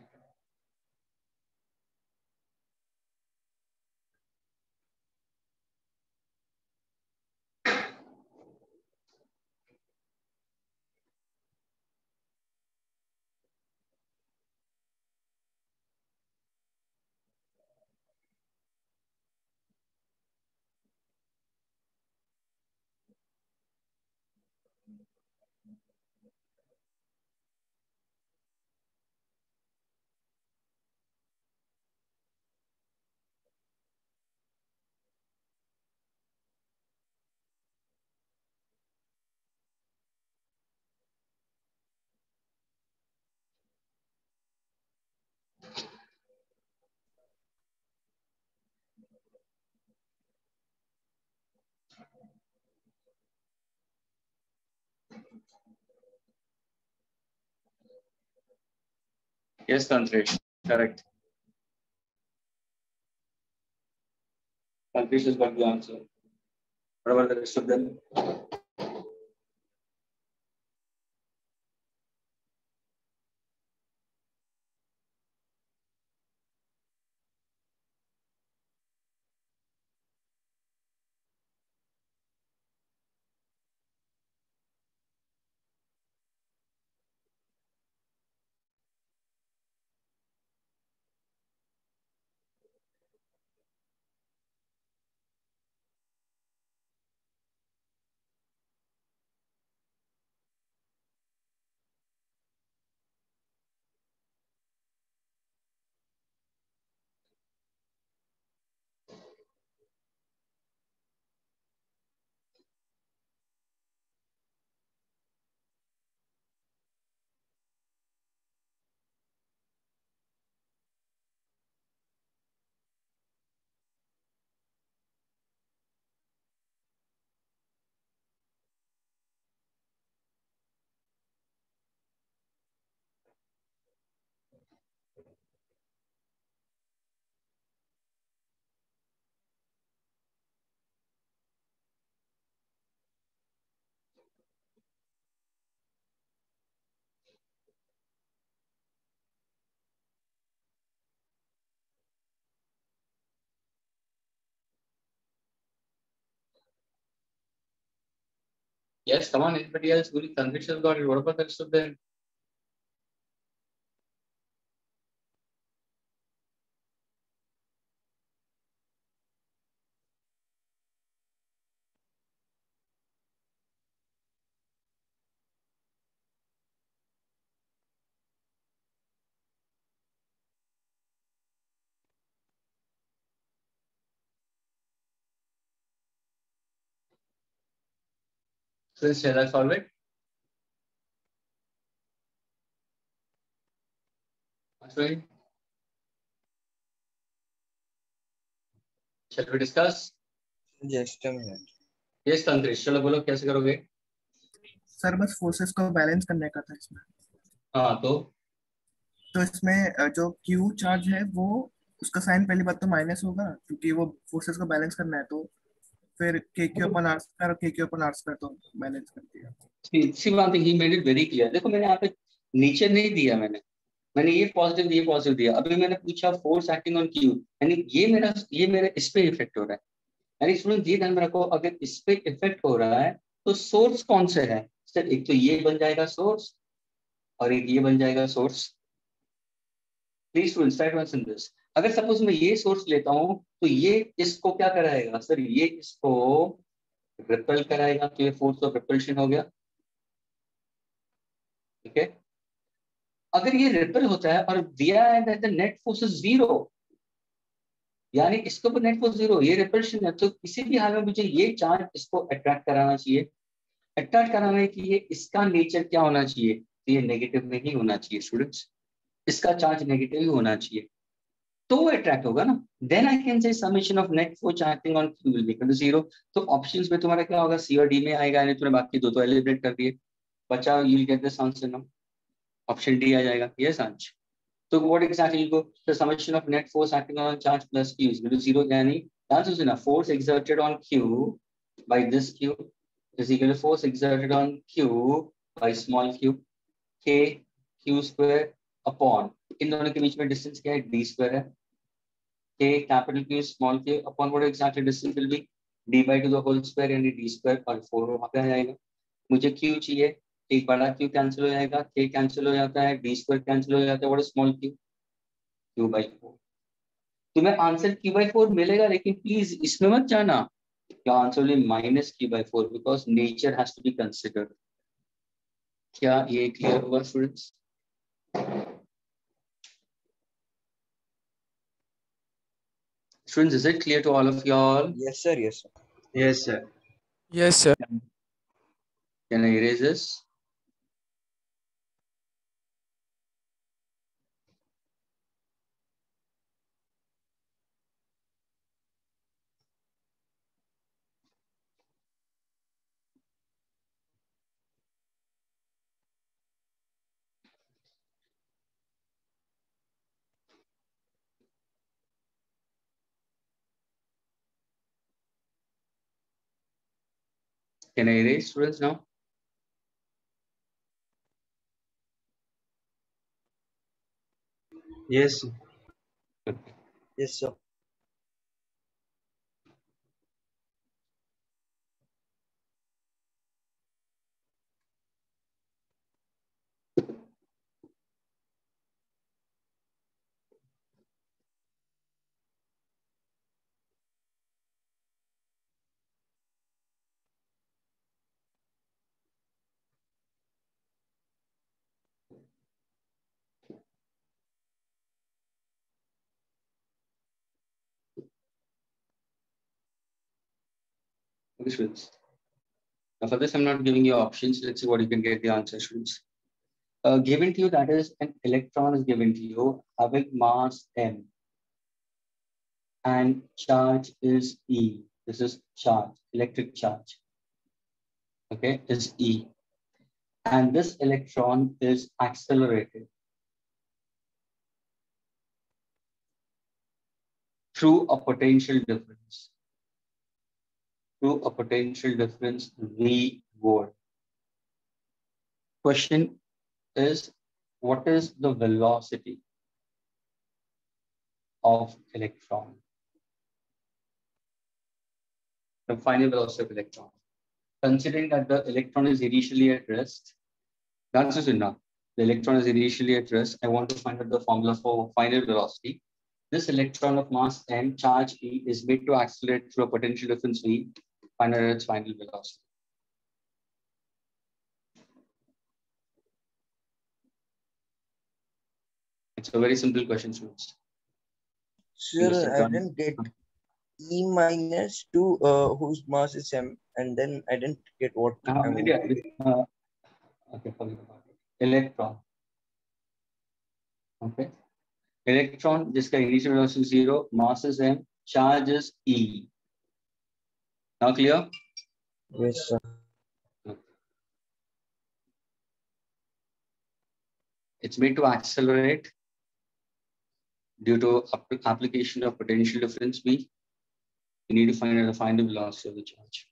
Yes, Tantresh, correct. Tantresh has got the answer. What about the rest of them? Yes, come on, anybody else? Guri Tanvir has got it. What about the rest of them? So shall I solve it? Ashwin, shall we discuss? Just a minute. Yes, Tanvir, चलो बोलो कैसे करोगे? Sir बस forces को balance करने का था इसमें। हाँ तो इसमें जो क्यू चार्ज है वो उसका साइन पहली बात तो माइनस होगा क्योंकि वो फोर्सेस को बैलेंस करना है, तो फिर के क्यू अपन आर स्क्वायर और K Q upon R square तो बैलेंस कर दिया। See one thing he made it very clear. देखो मैंने यहाँ पे नीचे नहीं दिया, मैंने ये पॉजिटिव दिया। अभी मैंने पूछा फोर्स एक्टिंग ऑन क्यू, यानी ये मेरा इस पे इफेक्ट हो रहा है। यानी स्टूडेंट ये ध्यान में रखो, अगर इस पे इफेक्ट हो रहा है तो सोर्स कौन से है? सर एक तो ये बन जाएगा सोर्स और एक ये बन जाएगा source. Please students try to understand this. अगर सपोज मैं ये सोर्स लेता हूं तो ये इसको क्या कराएगा? सर ये इसको रिपेल कराएगा, तो ये फोर्स ऑफ रिपल्शन हो गया। ठीक है, अगर ये रिपेल होता है और दिया है that the net force is zero, यानी इसके ऊपर नेट फोर्स जीरो, ये रिपल्शन है, तो किसी भी हाल में मुझे ये चार्ज इसको अट्रैक्ट कराना चाहिए। अट्रैक्ट कराना है कि ये इसका नेचर क्या होना चाहिए? तो ये नेगेटिव में ही होना चाहिए स्टूडेंट्स, इसका चार्ज नेगेटिव ही होना चाहिए, तो वो अट्रैक्ट होगा ना। Then I can say summation of net force acting on Q will be equal to zero. तो ऑप्शंस में तुम्हारा क्या होगा? सी और डी में आएगा, यानी तुमने बाकी दो तो एलिमिनेट कर दिए, बचा you will get this answer now, option D आ जाएगा। Yes answer. So what exactly will go? The summation of net force acting on charge plus Q is equal to zero. Yani the answer is enough. Force exerted on Q by this Q is equal to force exerted on Q by small q, K Q square upon, इन दोनों के बीच में distance क्या है? D square है। K capital Q small q upon what exactly distance will be? D by 2 the whole square, यानी D square और 4 वहां पे आ जाएगा। मुझे Q चाहिए, एक बड़ा Q कैंसिल हो जाएगा, K कैंसिल हो जाता है, D स्क्वायर कैंसिल हो जाता है, what is small q? Q by 4। तुम्हें आंसर Q by 4 मिलेगा, लेकिन प्लीज इसमें मत जाना, your answer will be minus Q by 4 because nature has to be considered। क्या ये क्लियर होगा students? Students, is it clear to all of y'all? Yes sir, yes sir. Yes sir. Yes, sir. Can I erase this? Can I erase, students, now? Yes Yes sir. Okay, students. Now for this, I'm not giving you options. Let's see what you can get the answer, students. Given to you, that is an electron is given to you having mass m and charge is E. This is charge, electric charge. Okay, is E. And this electron is accelerated through a potential difference. Through a potential difference V volt. Question is, what is the velocity of electron? The final velocity of electron. considering that the electron is initially at rest, that's just enough. The electron is initially at rest. I want to find out the formula for final velocity. This electron of mass m, charge E, is made to accelerate through a potential difference V, find out its final velocity. It's a very simple question, students. Sir, I didn't get E minus 2, whose mass is m, and then I didn't get what I want. Okay, forget about it. Electron. Okay. Electron, जिसका initial velocity is 0, mass is m, charge is E. Now clear? Yes, sir. It's made to accelerate due to application of potential difference V. You need to find out the final velocity of the charge.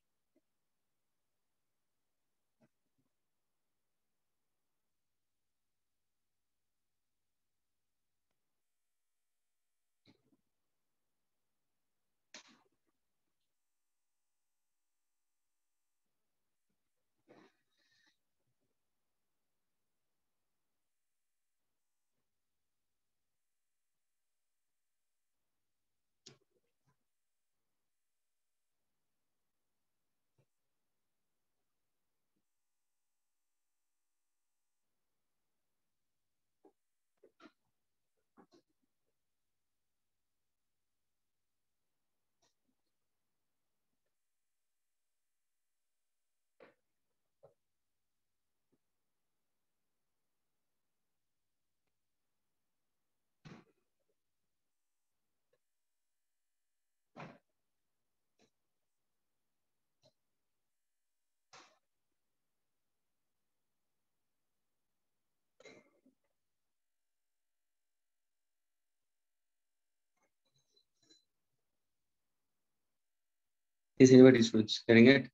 Is anybody students getting it?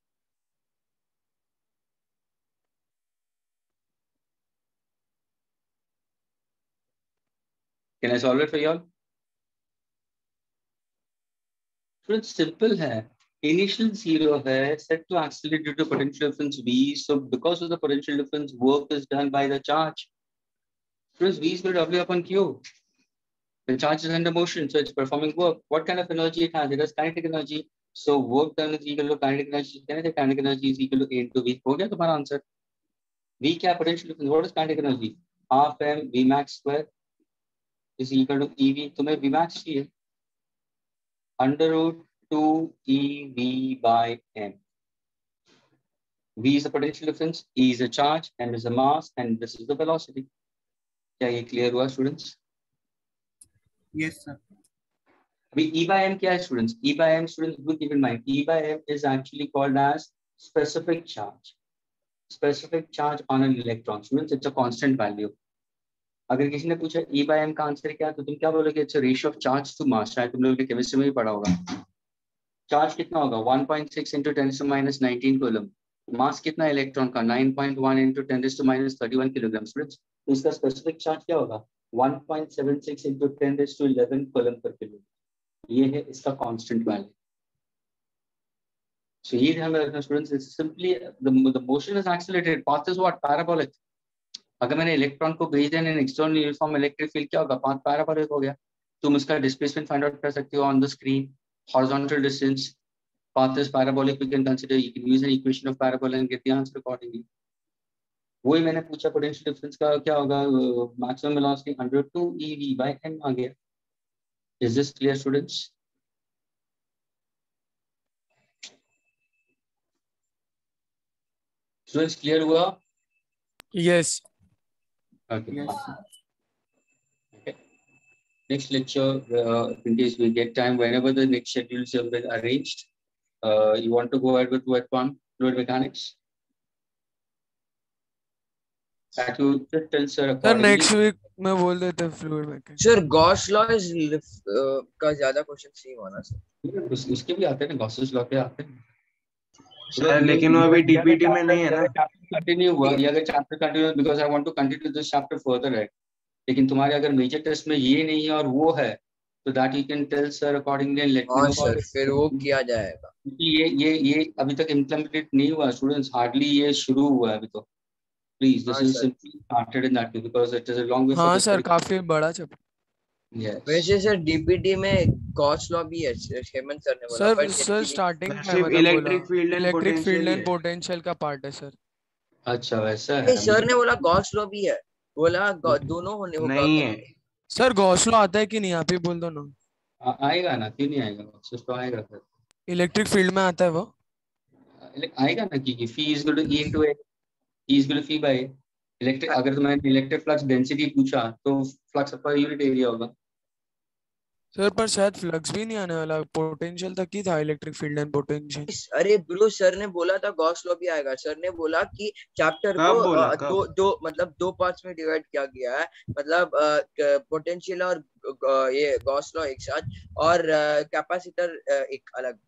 Can I solve it for you all? So it's simple है. Initial 0 है, set to accelerate due to potential difference V. So because of the potential difference, work is done by the charge. So it's V is equal to W upon Q. The charge is under motion, so it's performing work. What kind of energy it has? It has kinetic energy. So work done is equal to kinetic energy. Kinetic energy is equal to A into V. हो गया तुम्हारा answer? V क्या potential difference? What is kinetic energy? Half m V max square is equal to EV. तुम्हें V max चाहिए. Under root 2 EV by m. V is the potential difference, E is a charge, m is the mass, and this is the velocity. क्या ये clear हुआ students? Yes, sir. अभी E by m क्या है students? E by m students, do keep in mind, E by m is actually called as specific charge. Specific charge on an electron. Students, it's a constant value. अगर किसी ने पूछा E by m का answer क्या है तो तुम क्या बोलोगे? It's a ratio of charge to mass. शायद तुम लोगों ने केमिस्ट्री में भी पढ़ा होगा. चार्ज कितना होगा? 1.6 into 10 to minus 19 कूलम. मास कितना इलेक्ट्रॉन का? 9.1 into 10 to minus 31 kilogram. Students, तो इसका स्पेसिफिक चार्ज क्या होगा? 1.76 into 10 to 11 coulomb per kilogram. ये है इसका कांस्टेंट वैल्यू. So ये ध्यान में रखना students, it's simply the motion is accelerated. Path is what? Parabolic. अगर मैंने इलेक्ट्रॉन को भेज देना इन एक्सटर्नल यूनिफॉर्म इलेक्ट्रिक फील्ड, क्या होगा? पाथ पैराबोलिक हो गया. तुम उसका डिस्प्लेसमेंट फाइंड आउट कर सकते हो on the screen. Horizontal distance, path is parabolic, we can consider, you can use an equation of parabola and get the answer accordingly. वही मैंने पूछा potential difference का क्या होगा? maximum velocity under 2 EV by m आ गया. Is this clear students? Students clear हुआ? Yes. Okay. Yes, sir. Okay. Next lecture, in case we get time, whenever the next schedules have been arranged, you want to go ahead with what one? Fluid mechanics? That you just tell sir sir accordingly. Next week मैं बोल देता हूँ fluid mechanics. Sir Gauss law का ज्यादा question नहीं होना sir. उसके भी आते हैं, गॉसेस लॉ के आते हैं. सर लेकिन वो अभी डीपीटी में नहीं है ना. कंटिन्यू हुआ ये अगर chapter continue, because I want to continue this chapter further, right. लेकिन तुम्हारे अगर मेजर टेस्ट में ये नहीं है और वो है, so that you can tell sir accordingly and let me हाँ know सर, about फिर वो it. किया जाएगा। क्योंकि ये अभी तक इम्प्लीमेंट नहीं हुआ स्टूडेंट्स, हार्डली ये शुरू हुआ है अभी तो। प्लीज दिस हाँ is sir. Simply started in that because it is a long way for हाँ दिस। सर, काफी बड़ा चैप्टर। यस वैसे सर डीपीटी में गॉस लॉ भी है, हेमंत सर ने बोला, सर पर सर स्टार्टिंग में सिर्फ मतलब बोला electric field and electric field potential he and है। पोटेंशियल का पार्ट है सर। अच्छा वैसा नहीं, है। सर ने बोला गॉस लॉ भी है, बोला दोनों होने होगा नहीं है। करके। सर गॉस लॉ आता है कि नहीं, आप ही बोल दो ना। आएगा ना, क्यों नहीं आएगा, सिर्फ तो आएगा सर। इलेक्ट्रिक फील्ड में आता है वो। आएगा ना कि phi is equal to E into A, E is equal to phi by electric. अगर तो मैंने इलेक्ट्रिक फ्लक्स डेंसिटी पूछा तो फ्लक्स पर यूनिट एरिया होगा। सर पर शायद फ्लक्स भी नहीं आने वाला, पोटेंशियल तक ही था इलेक्ट्रिक फील्ड एंड पोटेंशियल। अरे ब्रो, सर ने बोला था गॉस लॉ भी आएगा। सर ने बोला कि चैप्टर को कब बोला, कब? दो मतलब 2 पार्ट्स में डिवाइड किया गया है, मतलब पोटेंशियल और ये गॉस लॉ एक साथ, और कैपेसिटर एक अलग।